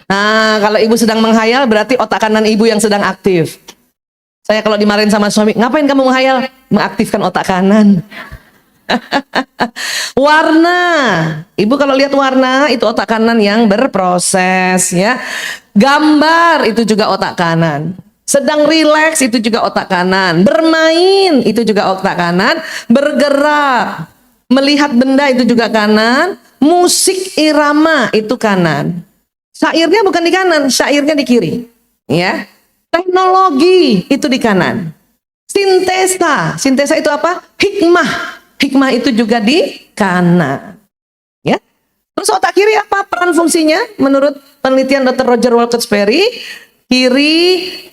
Nah, kalau ibu sedang menghayal berarti otak kanan ibu yang sedang aktif. Saya kalau dimarahin sama suami, ngapain kamu menghayal? Mengaktifkan otak kanan. Warna, ibu kalau lihat warna itu otak kanan yang berproses ya. Gambar itu juga otak kanan. Sedang rileks itu juga otak kanan. Bermain itu juga otak kanan. Bergerak, melihat benda itu juga kanan. Musik irama itu kanan. Syairnya bukan di kanan, syairnya di kiri. Ya, teknologi itu di kanan. Sintesa itu apa? Hikmah itu juga di kanan. Ya. Terus otak kiri apa peran fungsinya? Menurut penelitian Dr. Roger Wilkes-Barre, kiri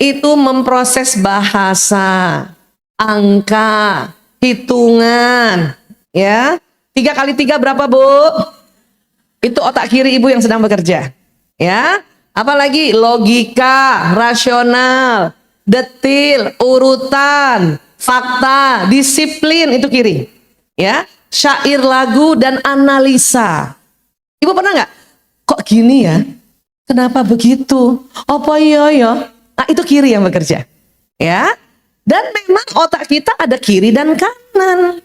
itu memproses bahasa, angka, hitungan. Ya, 3 kali 3 berapa, Bu? Itu otak kiri ibu yang sedang bekerja. Ya, apalagi logika, rasional, detil, urutan, fakta, disiplin itu kiri. Ya, syair, lagu dan analisa. Ibu pernah nggak? Kok gini ya? Kenapa begitu? Apa iya ya? Nah, itu kiri yang bekerja. Ya. Dan memang otak kita ada kiri dan kanan.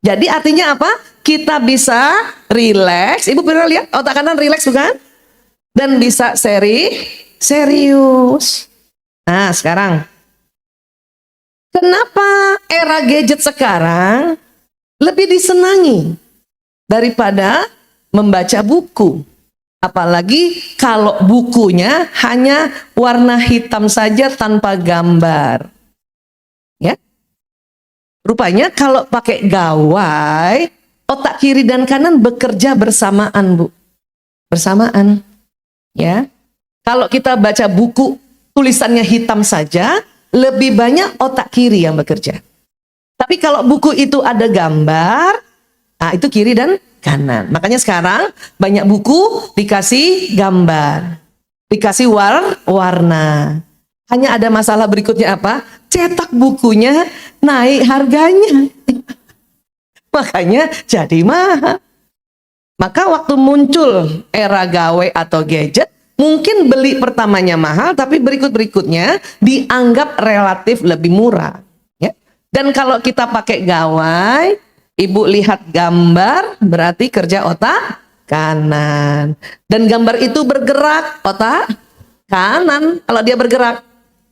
Jadi artinya apa? Kita bisa rileks. Ibu pernah lihat otak kanan rileks bukan? Dan bisa serius. Nah, sekarang kenapa era gadget sekarang lebih disenangi daripada membaca buku? Apalagi kalau bukunya hanya warna hitam saja tanpa gambar. Ya. Rupanya kalau pakai gawai, otak kiri dan kanan bekerja bersamaan, Bu. Bersamaan. Ya, kalau kita baca buku tulisannya hitam saja, lebih banyak otak kiri yang bekerja. Tapi kalau buku itu ada gambar, nah itu kiri dan kanan. Makanya sekarang banyak buku dikasih gambar, dikasih warna. Hanya ada masalah berikutnya apa? Cetak bukunya naik harganya. Makanya jadi mahal. Maka waktu muncul era gawe atau gadget, mungkin beli pertamanya mahal, tapi berikut-berikutnya dianggap relatif lebih murah. Ya. Dan kalau kita pakai gawai, ibu lihat gambar, berarti kerja otak kanan. Dan gambar itu bergerak, otak kanan kalau dia bergerak.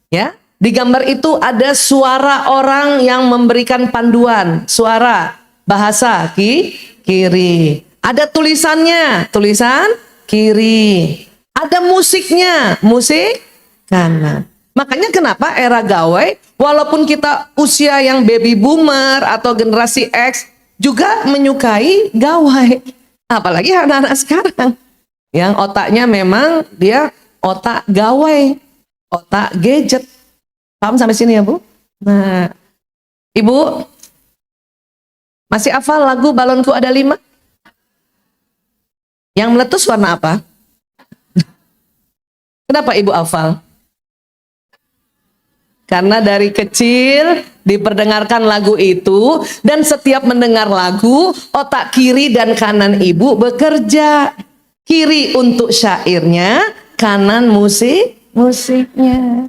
Ya. Di gambar itu ada suara orang yang memberikan panduan, suara, bahasa, kiri. Ada tulisannya, tulisan kiri. Ada musiknya, musik kanan. Makanya kenapa era gawai, walaupun kita usia yang baby boomer atau generasi X juga menyukai gawai. Apalagi anak-anak sekarang yang otaknya memang dia otak gawai, otak gadget. Paham sampai sini ya, Bu? Nah, Ibu masih hafal lagu Balonku Ada 5? Yang meletus warna apa? Kenapa ibu hafal? Karena dari kecil diperdengarkan lagu itu, dan setiap mendengar lagu, otak kiri dan kanan ibu bekerja. Kiri untuk syairnya, kanan musiknya.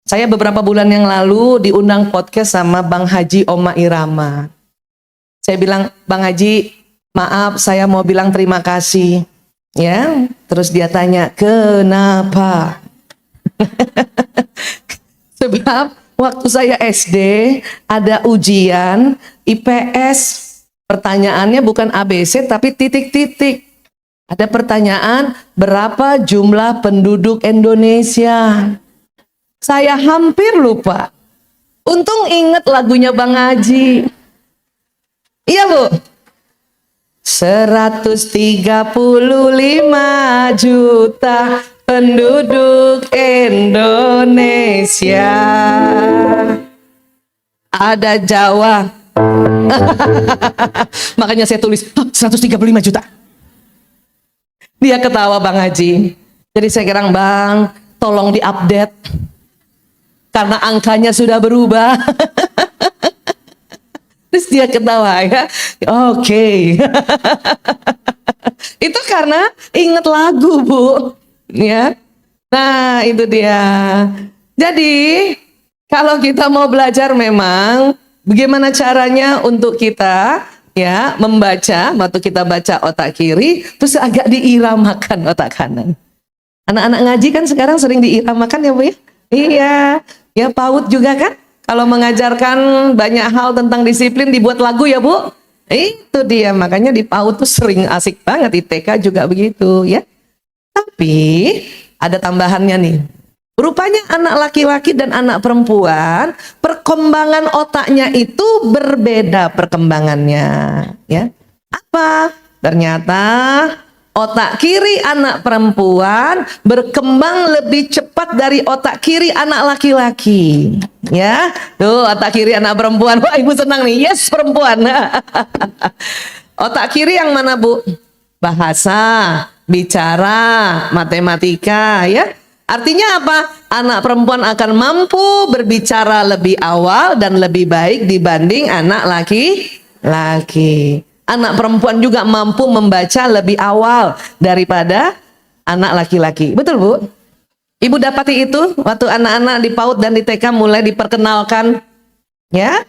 Saya beberapa bulan yang lalu diundang podcast sama Bang Haji Oma Irama. Saya bilang, Bang Haji, maaf, saya mau bilang terima kasih. Ya, terus dia tanya, kenapa? Sebab waktu saya SD ada ujian IPS. Pertanyaannya bukan ABC tapi titik-titik. Ada pertanyaan, berapa jumlah penduduk Indonesia? Saya hampir lupa. Untung inget lagunya Bang Haji. Iya, Bu. 135 juta penduduk Indonesia. Ada Jawa. Makanya saya tulis 135 juta. Dia ketawa Bang Haji. Jadi saya kira bang, tolong diupdate karena angkanya sudah berubah. Terus dia ketawa ya, oke. Itu karena inget lagu Bu, ya. Nah itu dia. Jadi kalau kita mau belajar memang bagaimana caranya untuk kita ya membaca, waktu kita baca otak kiri, terus agak diiramakan otak kanan. Anak-anak ngaji kan sekarang sering diiramakan ya Bu ya? Iya, ya PAUD juga kan? Kalau mengajarkan banyak hal tentang disiplin dibuat lagu ya Bu? Itu dia, makanya di PAUD tuh sering asik banget, di TK juga begitu ya. Tapi ada tambahannya nih. Rupanya anak laki-laki dan anak perempuan perkembangan otaknya itu berbeda perkembangannya ya. Apa? Ternyata otak kiri anak perempuan berkembang lebih cepat dari otak kiri anak laki-laki. Ya, tuh otak kiri anak perempuan. Wah, ibu senang nih. Yes, perempuan. Otak kiri yang mana, Bu? Bahasa, bicara, matematika, ya. Artinya apa? Anak perempuan akan mampu berbicara lebih awal dan lebih baik dibanding anak laki-laki. Anak perempuan juga mampu membaca lebih awal daripada anak laki-laki. Betul Bu? Ibu dapati itu waktu anak-anak di PAUD dan di TK mulai diperkenalkan. Ya?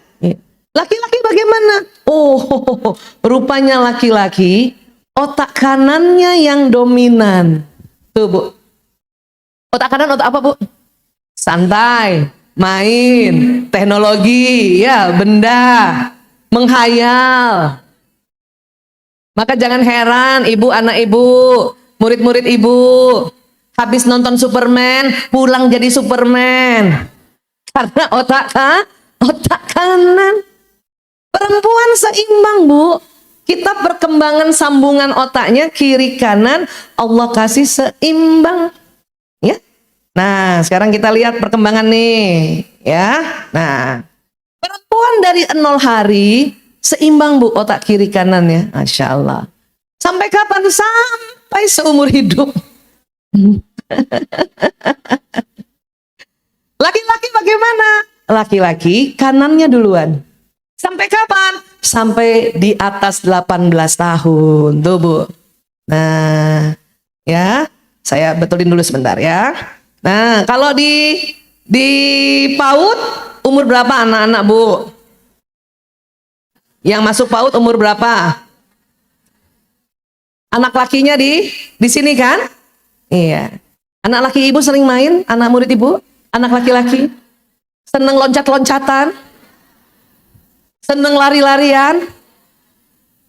Laki-laki bagaimana? Oh, rupanya laki-laki otak kanannya yang dominan. Tuh Bu. Otak kanan otak apa Bu? Santai, main, teknologi, ya benda, menghayal. Maka jangan heran ibu, anak ibu, murid-murid ibu habis nonton Superman pulang jadi Superman karena otak kanan. Perempuan seimbang Bu, kita perkembangan sambungan otaknya kiri kanan Allah kasih seimbang ya. Nah sekarang kita lihat perkembangan nih ya. Nah perempuan dari 0 hari seimbang Bu otak kiri kanannya, Masya Allah. Sampai kapan? Sampai seumur hidup. Laki-laki bagaimana? Laki-laki kanannya duluan. Sampai kapan? Sampai di atas 18 tahun. Tuh Bu. Nah ya, saya betulin dulu sebentar ya. Nah kalau di PAUD umur berapa anak-anak Bu? Yang masuk PAUD umur berapa? Anak lakinya di sini kan? Iya. Anak laki ibu sering main, anak murid ibu, anak laki-laki seneng loncat-loncatan, seneng lari-larian.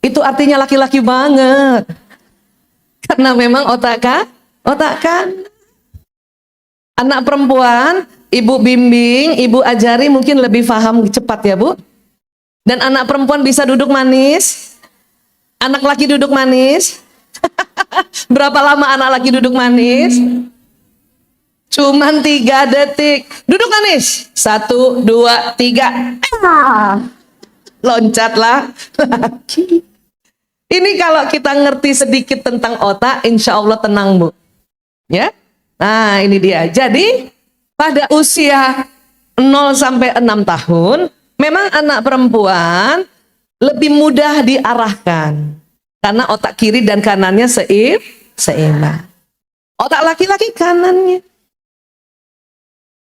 Itu artinya laki-laki banget. Karena memang otak kan. Anak perempuan, ibu bimbing, ibu ajari mungkin lebih paham cepat ya Bu. Dan anak perempuan bisa duduk manis, anak laki duduk manis. Berapa lama anak laki duduk manis? Cuman 3 detik. Duduk manis. 1, 2, 3. Loncatlah laki. Ini kalau kita ngerti sedikit tentang otak, insya Allah tenang Bu. Ya. Nah ini dia. Jadi pada usia 0 sampai 6 tahun, memang anak perempuan lebih mudah diarahkan karena otak kiri dan kanannya seimbang. Otak laki-laki kanannya.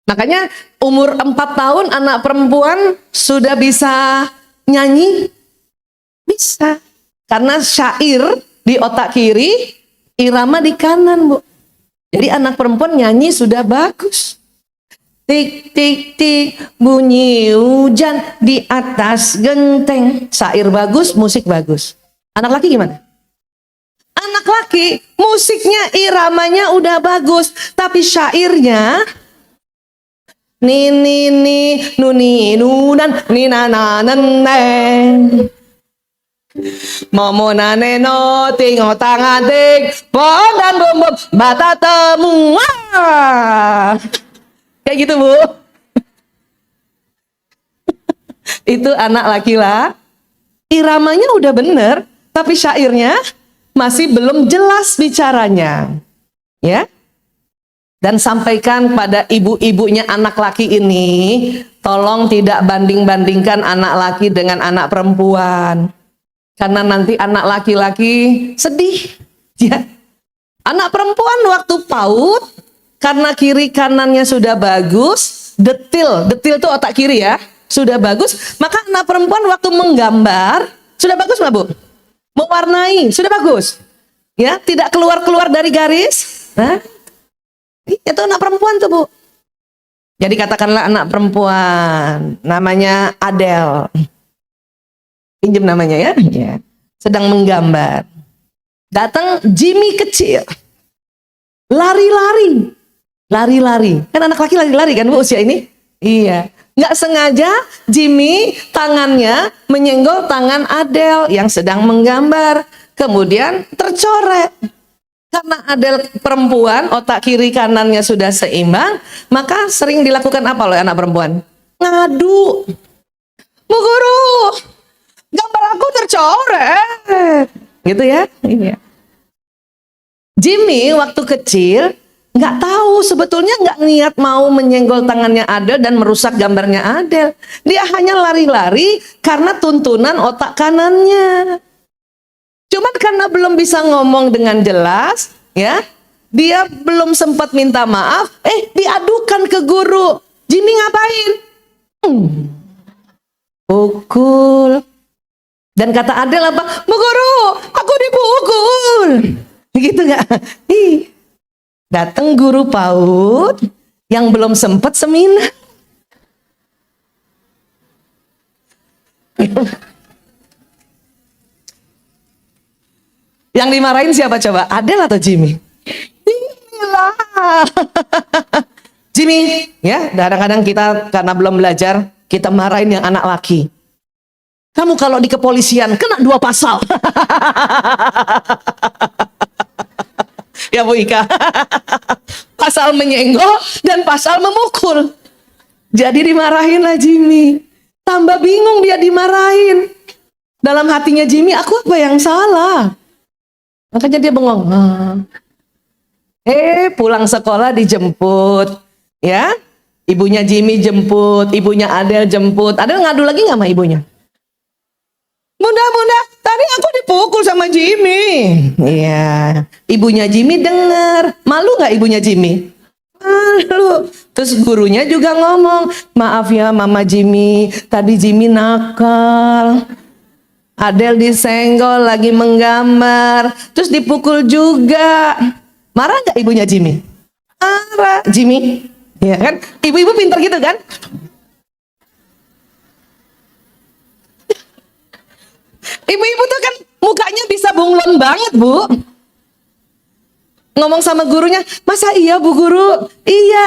Makanya umur 4 tahun anak perempuan sudah bisa nyanyi? Bisa. Karena syair di otak kiri, irama di kanan Bu. Jadi anak perempuan nyanyi sudah bagus. Tik tik tik bunyi hujan di atas genteng. Syair bagus, musik bagus. Anak laki gimana? Anak laki musiknya iramanya udah bagus, tapi syairnya ni ni ni nuni nunan ni na na neng Momona neno tingo tangan ting bom dan bom bom bata temu. Kayak gitu Bu. Itu anak laki-laki. Iramanya udah bener, tapi syairnya masih belum jelas bicaranya. Ya. Dan sampaikan pada ibu-ibunya anak laki ini, tolong tidak banding-bandingkan anak laki dengan anak perempuan. Karena nanti anak laki-laki sedih. Ya. Anak perempuan waktu PAUD, karena kiri kanannya sudah bagus, detil itu otak kiri ya, sudah bagus, maka anak perempuan waktu menggambar, sudah bagus nggak Bu? Mewarnai, sudah bagus. Ya, tidak keluar-keluar dari garis. Nah, itu anak perempuan tuh Bu. Jadi katakanlah anak perempuan, namanya Adele. Pinjam namanya ya. Ya. Sedang menggambar. Datang Jimmy kecil. Lari-lari. Lari-lari. Kan anak laki lari-lari kan Bu usia ini? Iya. Nggak sengaja Jimmy tangannya menyenggol tangan Adele yang sedang menggambar. Kemudian tercoret. Karena Adele perempuan, otak kiri kanannya sudah seimbang, maka sering dilakukan apa oleh anak perempuan? Ngadu. Bu guru, gambar aku tercoret. Gitu ya? Iya. Jimmy waktu kecil nggak tahu, sebetulnya nggak niat mau menyenggol tangannya Adele dan merusak gambarnya Adele. Dia hanya lari-lari karena tuntunan otak kanannya. Cuman karena belum bisa ngomong dengan jelas, ya, dia belum sempat minta maaf, diadukan ke guru. Jimmy ngapain? Pukul. Dan kata Adele apa? Bu guru, aku dipukul. Gitu nggak? Datang guru PAUD yang belum sempat seminar. Yang dimarahin siapa coba? Adele atau Jimmy? Inilah. Jimmy, ya, kadang-kadang kita karena belum belajar, kita marahin yang anak laki. Kamu kalau di kepolisian kena 2 pasal. Ya Bu Ika. Pasal menyenggol dan pasal memukul. Jadi dimarahin lah Jimmy. Tambah bingung dia dimarahin. Dalam hatinya Jimmy, aku apa yang salah? Makanya dia bengong. Pulang sekolah dijemput, ya. Ibunya Jimmy jemput, ibunya Adele jemput. Adele ngadu lagi nggak sama ibunya? Bunda, tadi aku dipukul sama Jimmy. Iya. Ibunya Jimmy dengar. Malu nggak ibunya Jimmy? Malu. Terus gurunya juga ngomong, maaf ya Mama Jimmy, tadi Jimmy nakal. Adele disenggol lagi menggambar, terus dipukul juga. Marah nggak ibunya Jimmy? Marah. Jimmy, ya kan? Ibu-ibu pintar gitu kan? Ibu-ibu tuh kan mukanya bisa bunglon banget Bu. Ngomong sama gurunya, masa iya Bu Guru? Iya.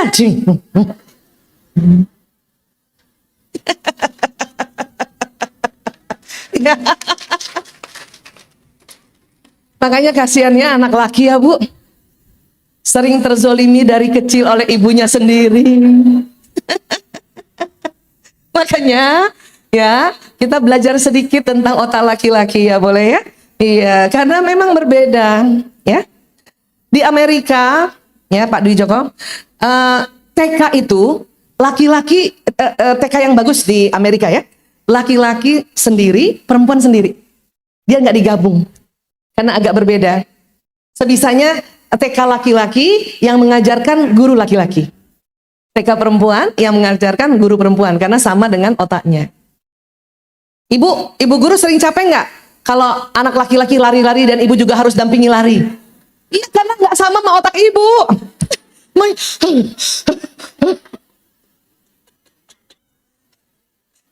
Makanya kasihannya anak laki ya Bu, sering terzolimi dari kecil oleh ibunya sendiri. Makanya ya kita belajar sedikit tentang otak laki-laki ya, boleh ya? Iya, karena memang berbeda ya. Di Amerika ya Pak Dwi Joko, TK itu laki-laki, TK yang bagus di Amerika ya, laki-laki sendiri, perempuan sendiri. Dia nggak digabung. Karena agak berbeda. Sebisanya TK laki-laki yang mengajarkan guru laki-laki. TK perempuan yang mengajarkan guru perempuan. Karena sama dengan otaknya. Ibu guru sering capek nggak? Kalau anak laki-laki lari-lari dan ibu juga harus dampingi lari. Iya, karena nggak sama otak ibu.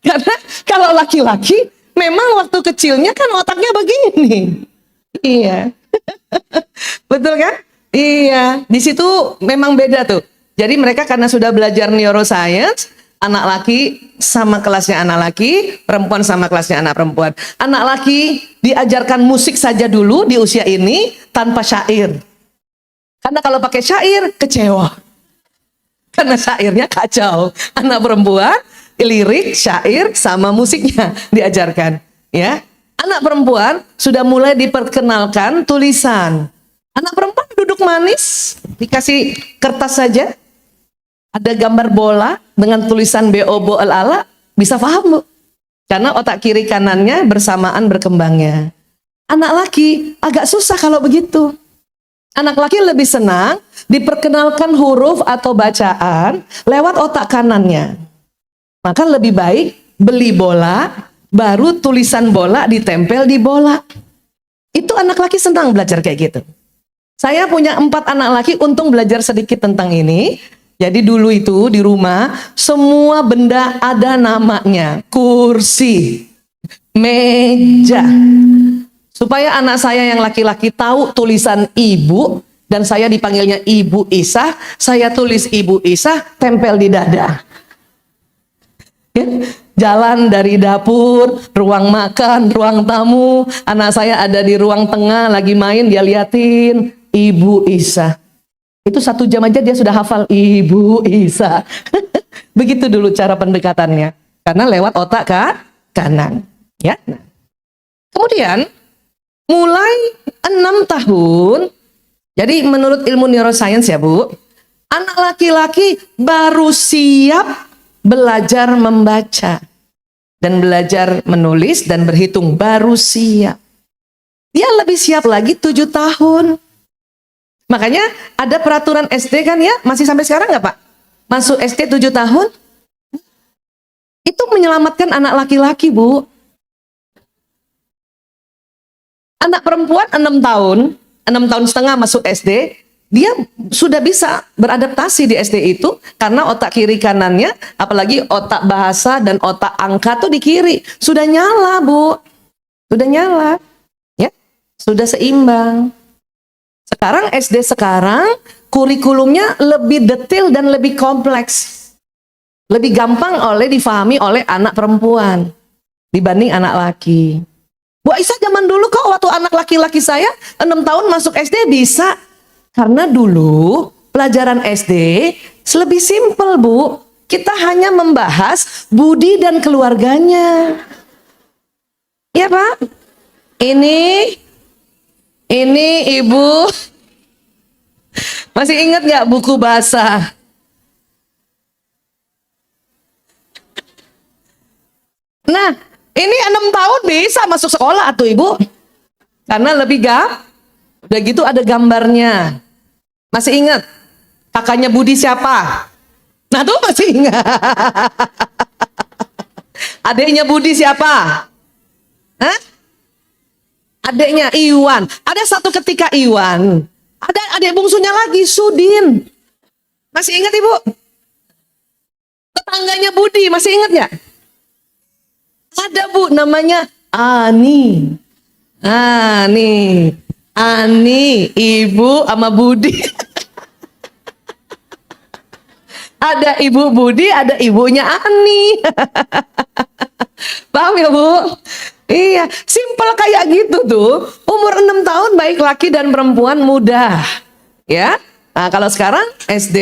Karena kalau laki-laki memang waktu kecilnya kan otaknya begini. Iya. Betul kan? Iya, di situ memang beda tuh. Jadi mereka karena sudah belajar neuroscience, anak laki sama kelasnya anak laki, perempuan sama kelasnya anak perempuan. Anak laki diajarkan musik saja dulu di usia ini tanpa syair. Karena kalau pakai syair kecewa. Karena syairnya kacau. Anak perempuan lirik, syair sama musiknya diajarkan, ya. Anak perempuan sudah mulai diperkenalkan tulisan. Anak perempuan duduk duduk manis, dikasih kertas saja, ada gambar bola dengan tulisan BO ala, bisa paham Bu. Karena otak kiri kanannya bersamaan berkembangnya. Anak laki agak susah kalau begitu. Anak laki lebih senang diperkenalkan huruf atau bacaan lewat otak kanannya. Maka lebih baik beli bola, baru tulisan bola ditempel di bola. Itu anak laki senang belajar kayak gitu. Saya punya 4 anak laki, untung belajar sedikit tentang ini. Jadi dulu itu di rumah, semua benda ada namanya. Kursi, meja. Supaya anak saya yang laki-laki tahu tulisan ibu, dan saya dipanggilnya Ibu Isah, saya tulis Ibu Isah, tempel di dada. Ya, jalan dari dapur, ruang makan, ruang tamu, anak saya ada di ruang tengah, lagi main, dia liatin, Ibu Isah. Itu 1 jam aja dia sudah hafal Ibu Isah. Begitu dulu cara pendekatannya. Karena lewat otak kanan. Ya. Kemudian, mulai 6 tahun, jadi menurut ilmu neuroscience ya Bu, anak laki-laki baru siap belajar membaca dan belajar menulis dan berhitung, baru siap. Dia lebih siap lagi 7 tahun. Makanya ada peraturan SD kan ya, masih sampai sekarang nggak Pak? Masuk SD 7 tahun, itu menyelamatkan anak laki-laki Bu. Anak perempuan 6 tahun, 6 tahun setengah masuk SD, dia sudah bisa beradaptasi di SD itu karena otak kiri kanannya, apalagi otak bahasa dan otak angka tuh di kiri, sudah nyala Bu, sudah nyala, ya, sudah seimbang. Sekarang SD sekarang kurikulumnya lebih detail dan lebih kompleks, lebih gampang difahami oleh anak perempuan dibanding anak laki. Bu Aisyah zaman dulu kok waktu anak laki-laki saya 6 tahun masuk SD bisa. Karena dulu pelajaran SD lebih simpel Bu. Kita hanya membahas budi dan keluarganya. Iya Pak? Ini Ibu masih ingat nggak buku bahasa? Nah, ini 6 tahun bisa masuk sekolah tuh Ibu. Karena lebih udah gitu ada gambarnya. Masih ingat? Kakaknya Budi siapa? Nah tuh masih ingat. Adiknya Budi siapa? Hah? Adiknya Iwan. Ada satu ketika Iwan. Ada adik bungsunya lagi, Sudin. Masih ingat Ibu? Tetangganya Budi, masih ingat nggak? Ada Bu, namanya Ani. Ani, Ibu sama Budi. Ada Ibu Budi, ada ibunya Ani. Paham ya Bu? Iya, simpel kayak gitu tuh. Umur 6 tahun baik laki dan perempuan mudah. Ya. Nah, kalau sekarang SD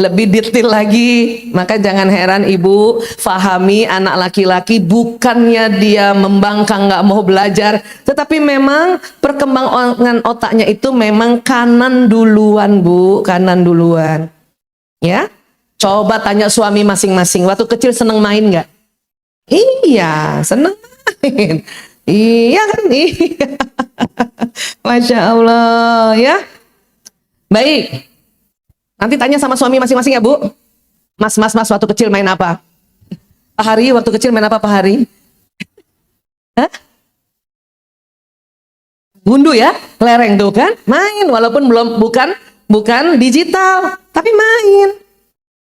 lebih detail lagi. Maka jangan heran Ibu fahami anak laki-laki bukannya dia membangkang nggak mau belajar, tetapi memang perkembangan otaknya itu memang kanan duluan Bu, kanan duluan. Ya. Coba tanya suami masing-masing, waktu kecil seneng main nggak? Iya, seneng main. Iya kan? Iya. Masya Allah ya. Baik. Nanti tanya sama suami masing-masing ya Bu. Mas, waktu kecil main apa? Pak Hari, waktu kecil main apa Pak Hari? Hah? Gundu ya, kelereng tuh kan? Main, walaupun bukan digital, tapi main.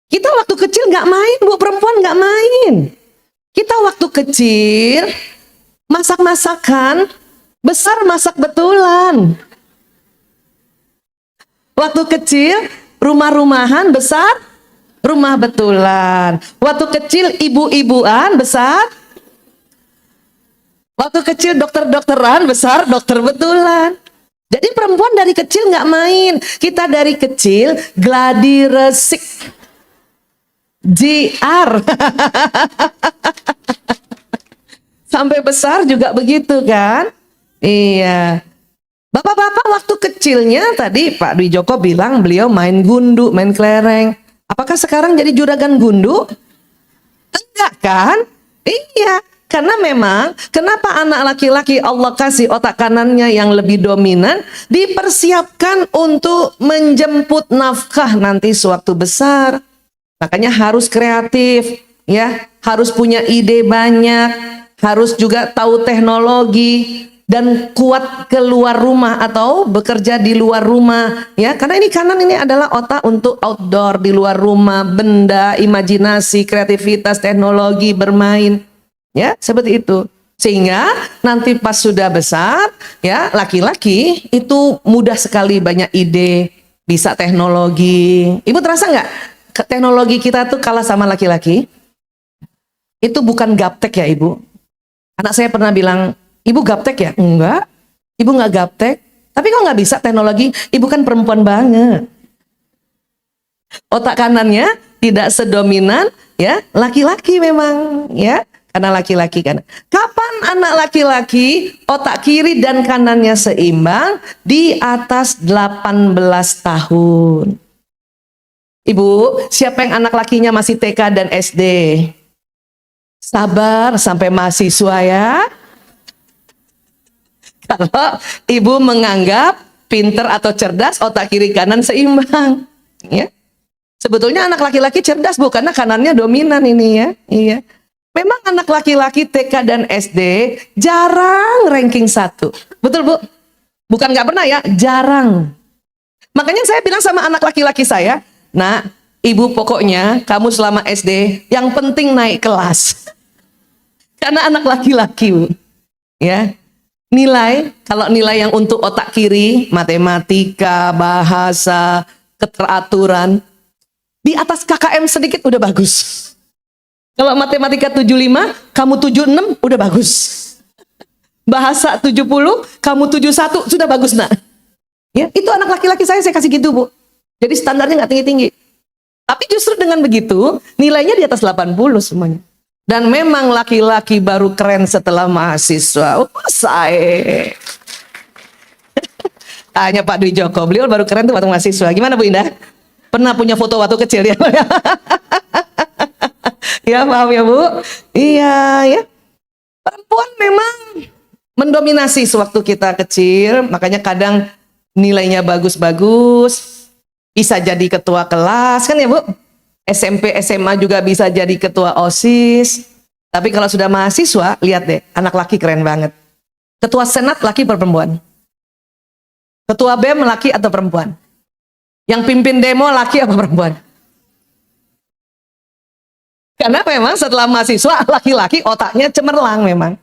Kita waktu kecil nggak main, Bu, perempuan nggak main. Kita waktu kecil masak-masakan, besar masak betulan. Waktu kecil rumah-rumahan, besar rumah betulan. Waktu kecil ibu-ibuan, besar. Waktu kecil dokter-dokteran, besar dokter betulan. Jadi perempuan dari kecil nggak main. Kita dari kecil gladi resik. JR. Sampai besar juga begitu kan? Iya. Bapak-bapak waktu kecil kecilnya tadi Pak Dwi Joko bilang beliau main gundu, main kelereng. Apakah sekarang jadi juragan gundu? Enggak kan? Iya, karena memang kenapa anak laki-laki Allah kasih otak kanannya yang lebih dominan, dipersiapkan untuk menjemput nafkah nanti sewaktu besar. Makanya harus kreatif, ya, harus punya ide banyak, harus juga tahu teknologi dan kuat keluar rumah atau bekerja di luar rumah, ya, karena ini kanan ini adalah otak untuk outdoor, di luar rumah, benda, imajinasi, kreativitas, teknologi, bermain, ya, seperti itu. Sehingga nanti pas sudah besar, ya, laki-laki itu mudah sekali banyak ide, bisa teknologi. Ibu terasa nggak teknologi kita tuh kalah sama laki-laki? Itu bukan gaptek ya Ibu. Anak saya pernah bilang, Ibu gaptek ya? Enggak, Ibu nggak gaptek. Tapi kok nggak bisa teknologi? Ibu kan perempuan banget. Otak kanannya tidak sedominan ya laki-laki memang, ya. Karena laki-laki kan. Kapan anak laki-laki otak kiri dan kanannya seimbang? Di atas 18 tahun. Ibu, siapa yang anak lakinya masih TK dan SD? Sabar sampai mahasiswa ya. Kalau ibu menganggap pinter atau cerdas, otak kiri kanan seimbang, ya. Sebetulnya anak laki-laki cerdas bu, karena kanannya dominan ini ya. Iya. Memang anak laki-laki TK dan SD jarang ranking 1. Betul bu? Bukan nggak pernah ya, jarang. Makanya saya bilang sama anak laki-laki saya, nah, ibu pokoknya kamu selama SD yang penting naik kelas. Karena anak laki-laki bu, ya. Nilai, kalau nilai yang untuk otak kiri, matematika, bahasa, keteraturan, di atas KKM sedikit udah bagus. Kalau matematika 75, kamu 76 udah bagus. Bahasa 70, kamu 71 sudah bagus nak. Ya, itu anak laki-laki saya kasih gitu bu. Jadi standarnya nggak tinggi-tinggi. Tapi justru dengan begitu, nilainya di atas 80 semuanya. Dan memang laki-laki baru keren setelah mahasiswa. Oh, saya. Tanya Pak Dwi Joko, beliau baru keren tuh waktu mahasiswa. Gimana Bu Indah? Pernah punya foto waktu kecil ya? Ya paham ya Bu? Iya ya. Perempuan memang mendominasi sewaktu kita kecil. Makanya kadang nilainya bagus-bagus. Bisa jadi ketua kelas kan ya Bu? SMP, SMA juga bisa jadi ketua OSIS. Tapi kalau sudah mahasiswa, lihat deh, anak laki keren banget. Ketua Senat laki atau perempuan? Ketua BEM laki atau perempuan? Yang pimpin demo laki atau perempuan? Karena memang setelah mahasiswa, laki-laki otaknya cemerlang memang.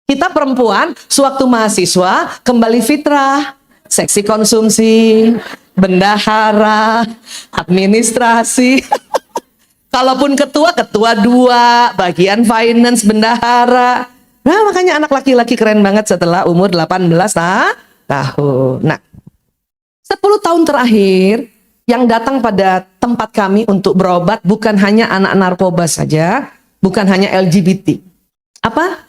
Kita perempuan, sewaktu mahasiswa, kembali fitrah, seksi konsumsi, bendahara, administrasi. Kalaupun ketua 2, bagian finance, bendahara. Nah, makanya anak laki-laki keren banget setelah umur 18 tahun. Nah, 10 tahun terakhir yang datang pada tempat kami untuk berobat bukan hanya anak narkoba saja, bukan hanya LGBT. Apa?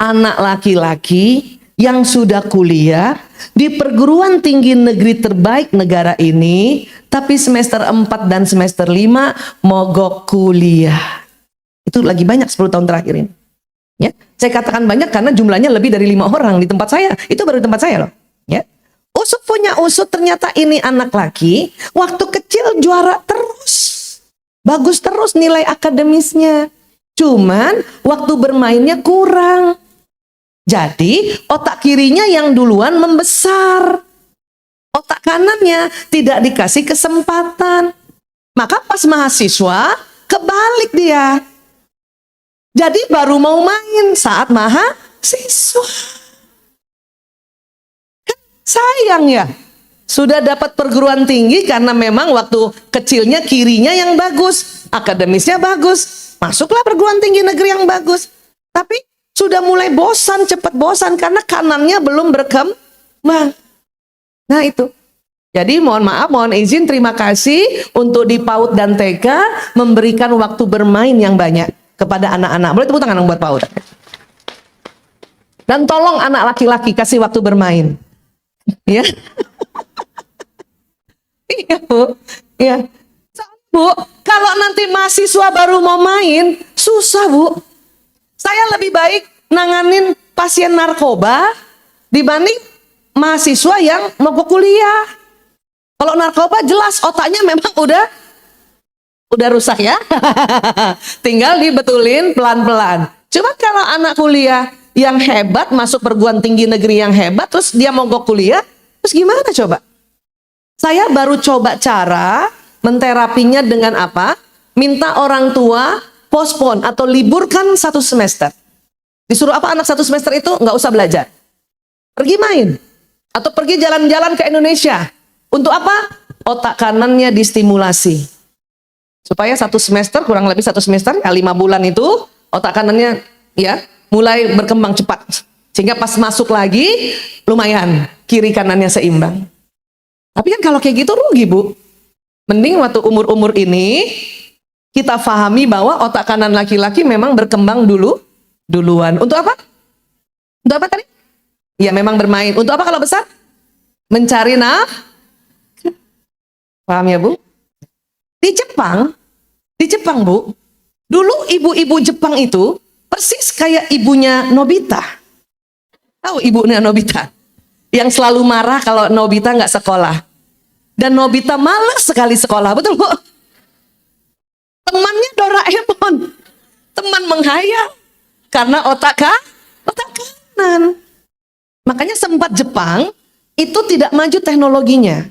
Anak laki-laki yang sudah kuliah di perguruan tinggi negeri terbaik negara ini, tapi semester 4 dan semester 5 mogok kuliah. Itu lagi banyak 10 tahun terakhir ini. Ya, saya katakan banyak karena jumlahnya lebih dari 5 orang di tempat saya. Itu baru di tempat saya loh. Ya. Usut punya usut, ternyata ini anak laki, waktu kecil juara terus. Bagus terus nilai akademisnya. Cuman waktu bermainnya kurang. Jadi otak kirinya yang duluan membesar. Otak kanannya tidak dikasih kesempatan. Maka pas mahasiswa kebalik dia. Jadi baru mau main saat mahasiswa. Kan sayang ya. Sudah dapat perguruan tinggi karena memang waktu kecilnya kirinya yang bagus, akademisnya bagus. Masuklah perguruan tinggi negeri yang bagus. Tapi sudah mulai bosan, cepat bosan karena kanannya belum berkembang. Nah itu. Jadi mohon maaf, mohon izin, terima kasih untuk di PAUD dan TK memberikan waktu bermain yang banyak kepada anak-anak. Boleh tepuk tangan buat PAUD. Dan tolong anak laki-laki kasih waktu bermain. Ya. Iya Bu, iya. Bu, kalau nanti mahasiswa baru mau main, susah Bu. Saya lebih baik nanganin pasien narkoba dibanding mahasiswa yang mau ke kuliah. Kalau narkoba jelas otaknya memang udah rusak ya. Tinggal dibetulin pelan-pelan. Coba kalau anak kuliah yang hebat, masuk perguruan tinggi negeri yang hebat, terus dia mogok kuliah, terus gimana coba? Saya baru coba cara menterapinya dengan apa? Minta orang tua pospon atau liburkan 1 semester. Disuruh apa anak 1 semester itu? Nggak usah belajar. Pergi main. Atau pergi jalan-jalan ke Indonesia. Untuk apa? Otak kanannya distimulasi. Supaya 1 semester, kurang lebih 1 semester, ya 5 bulan itu, otak kanannya ya mulai berkembang cepat. Sehingga pas masuk lagi, lumayan, kiri kanannya seimbang. Tapi kan kalau kayak gitu rugi Bu. Mending waktu umur-umur ini kita pahami bahwa otak kanan laki-laki memang berkembang duluan. Untuk apa? Untuk apa tadi? Ya memang bermain. Untuk apa kalau besar? Mencari nafkah. Paham ya Bu? Di Jepang Bu, dulu ibu-ibu Jepang itu persis kayak ibunya Nobita. Tahu ibunya Nobita? Yang selalu marah kalau Nobita nggak sekolah. Dan Nobita malas sekali sekolah, betul Bu? Temannya Doraemon, teman menghayal karena otak kanan. Makanya sempat Jepang itu tidak maju teknologinya,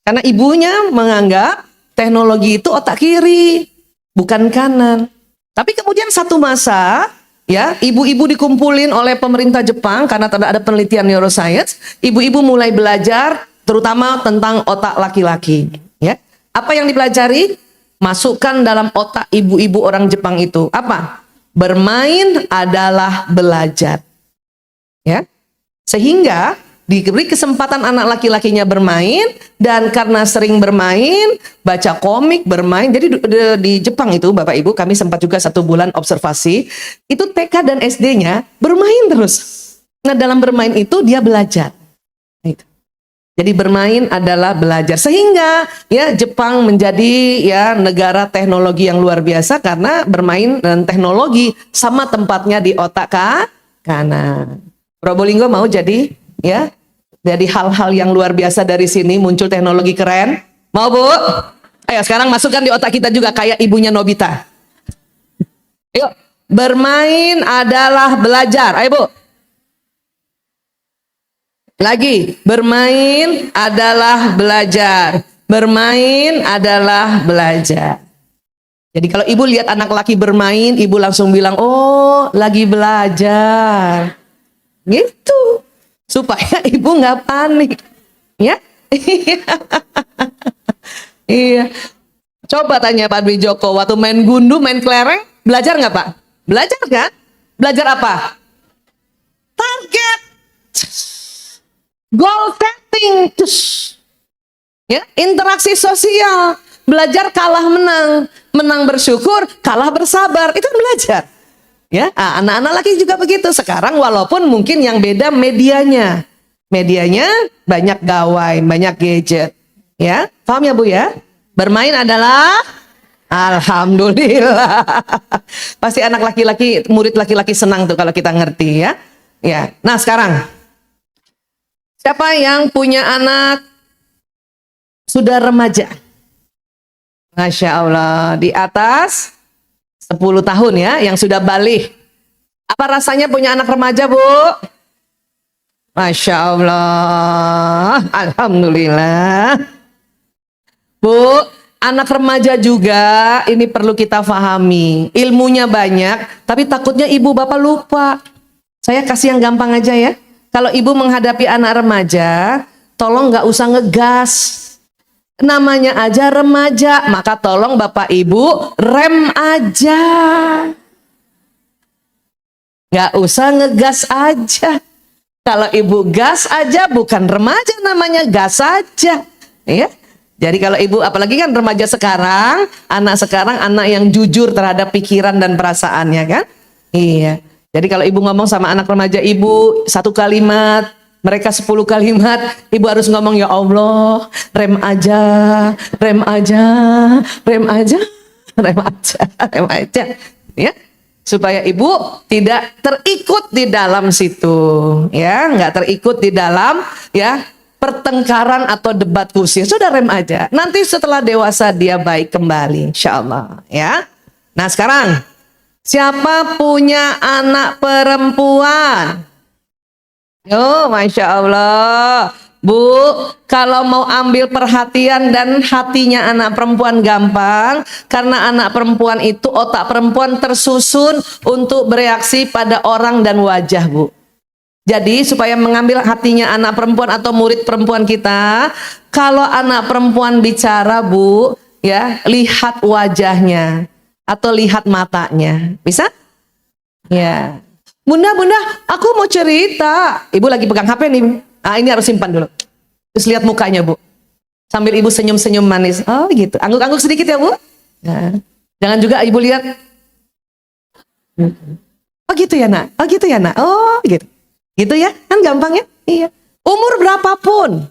karena ibunya menganggap teknologi itu otak kiri, bukan kanan. Tapi kemudian satu masa, ya, ibu-ibu dikumpulin oleh pemerintah Jepang karena ada penelitian neuroscience. Ibu-ibu mulai belajar terutama tentang otak laki-laki, ya. Apa yang dipelajari? Masukkan dalam otak ibu-ibu orang Jepang itu apa? Bermain adalah belajar. Ya. Sehingga diberi kesempatan anak laki-lakinya bermain, dan karena sering bermain, baca komik, bermain. Jadi di Jepang itu Bapak Ibu, kami sempat juga 1 bulan observasi, itu TK dan SD-nya bermain terus. Nah, dalam bermain itu dia belajar. Itu. Jadi bermain adalah belajar, sehingga ya Jepang menjadi ya negara teknologi yang luar biasa karena bermain dan teknologi sama tempatnya di otak kanan. Probolinggo mau jadi ya, jadi hal-hal yang luar biasa dari sini muncul teknologi keren. Mau Bu? Ayo sekarang masukkan di otak kita juga kayak ibunya Nobita. Yuk, bermain adalah belajar. Ayo Bu. Lagi, bermain adalah belajar. Bermain adalah belajar. Jadi kalau ibu lihat anak laki bermain, ibu langsung bilang, oh lagi belajar. Gitu. Supaya ibu nggak panik. Ya? Iya. Coba tanya Pak Dwi Joko, waktu main gundu, main kelereng, belajar nggak Pak? Belajar kan? Belajar apa? Target. Goal setting, ya, interaksi sosial, belajar kalah menang, menang bersyukur, kalah bersabar, itu belajar. Ya, anak-anak laki juga begitu sekarang, walaupun mungkin yang beda medianya, banyak gawai, banyak gadget, ya, paham ya Bu ya? Bermain adalah, alhamdulillah, pasti anak laki-laki, murid laki-laki senang tuh kalau kita ngerti ya. Ya, nah sekarang. Siapa yang punya anak sudah remaja? Masya Allah, di atas 10 tahun ya, yang sudah balik. Apa rasanya punya anak remaja Bu? Masya Allah, alhamdulillah. Bu, anak remaja juga ini perlu kita pahami. Ilmunya banyak, tapi takutnya ibu bapak lupa. Saya kasih yang gampang aja ya. Kalau ibu menghadapi anak remaja, tolong nggak usah ngegas. Namanya aja remaja, maka tolong bapak ibu rem aja. Nggak usah ngegas aja. Kalau ibu gas aja, bukan remaja namanya, gas aja. Ya. Jadi kalau ibu, apalagi kan remaja sekarang, anak yang jujur terhadap pikiran dan perasaannya kan. Iya. Jadi kalau ibu ngomong sama anak remaja ibu, 1 kalimat, mereka 10 kalimat, ibu harus ngomong, ya Allah, rem aja, rem aja, rem aja, rem aja, rem aja, ya, supaya ibu tidak terikut di dalam situ, ya, nggak terikut di dalam, ya, pertengkaran atau debat kursi. Sudah rem aja. Nanti setelah dewasa dia baik kembali, insya Allah, ya. Nah sekarang, siapa punya anak perempuan? Yo, Masya Allah. Bu, kalau mau ambil perhatian dan hatinya anak perempuan gampang, karena anak perempuan itu otak perempuan tersusun untuk bereaksi pada orang dan wajah, Bu. Jadi supaya mengambil hatinya anak perempuan atau murid perempuan kita, kalau anak perempuan bicara, Bu, ya, lihat wajahnya atau lihat matanya. Bisa? Ya. Bunda, aku mau cerita. Ibu lagi pegang HP nih. Ah, ini harus simpan dulu. Terus lihat mukanya, Bu. Sambil ibu senyum-senyum manis. Oh, gitu. Angguk-angguk sedikit ya, Bu. Nah. Jangan juga ibu lihat. Oh, gitu ya, Nak. Oh, gitu ya, Nak. Oh, gitu. Gitu ya. Kan gampang ya? Iya. Umur berapapun.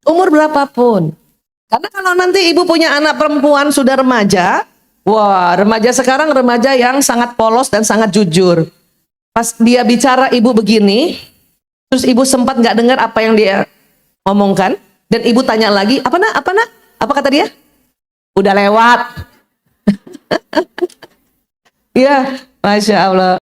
Umur berapapun. Karena kalau nanti ibu punya anak perempuan sudah remaja, wah, remaja sekarang remaja yang sangat polos dan sangat jujur. Pas dia bicara ibu begini, terus ibu sempat nggak dengar apa yang dia ngomongkan, dan ibu tanya lagi, apa nak, apa kata dia? Udah lewat. Ya, Masya Allah.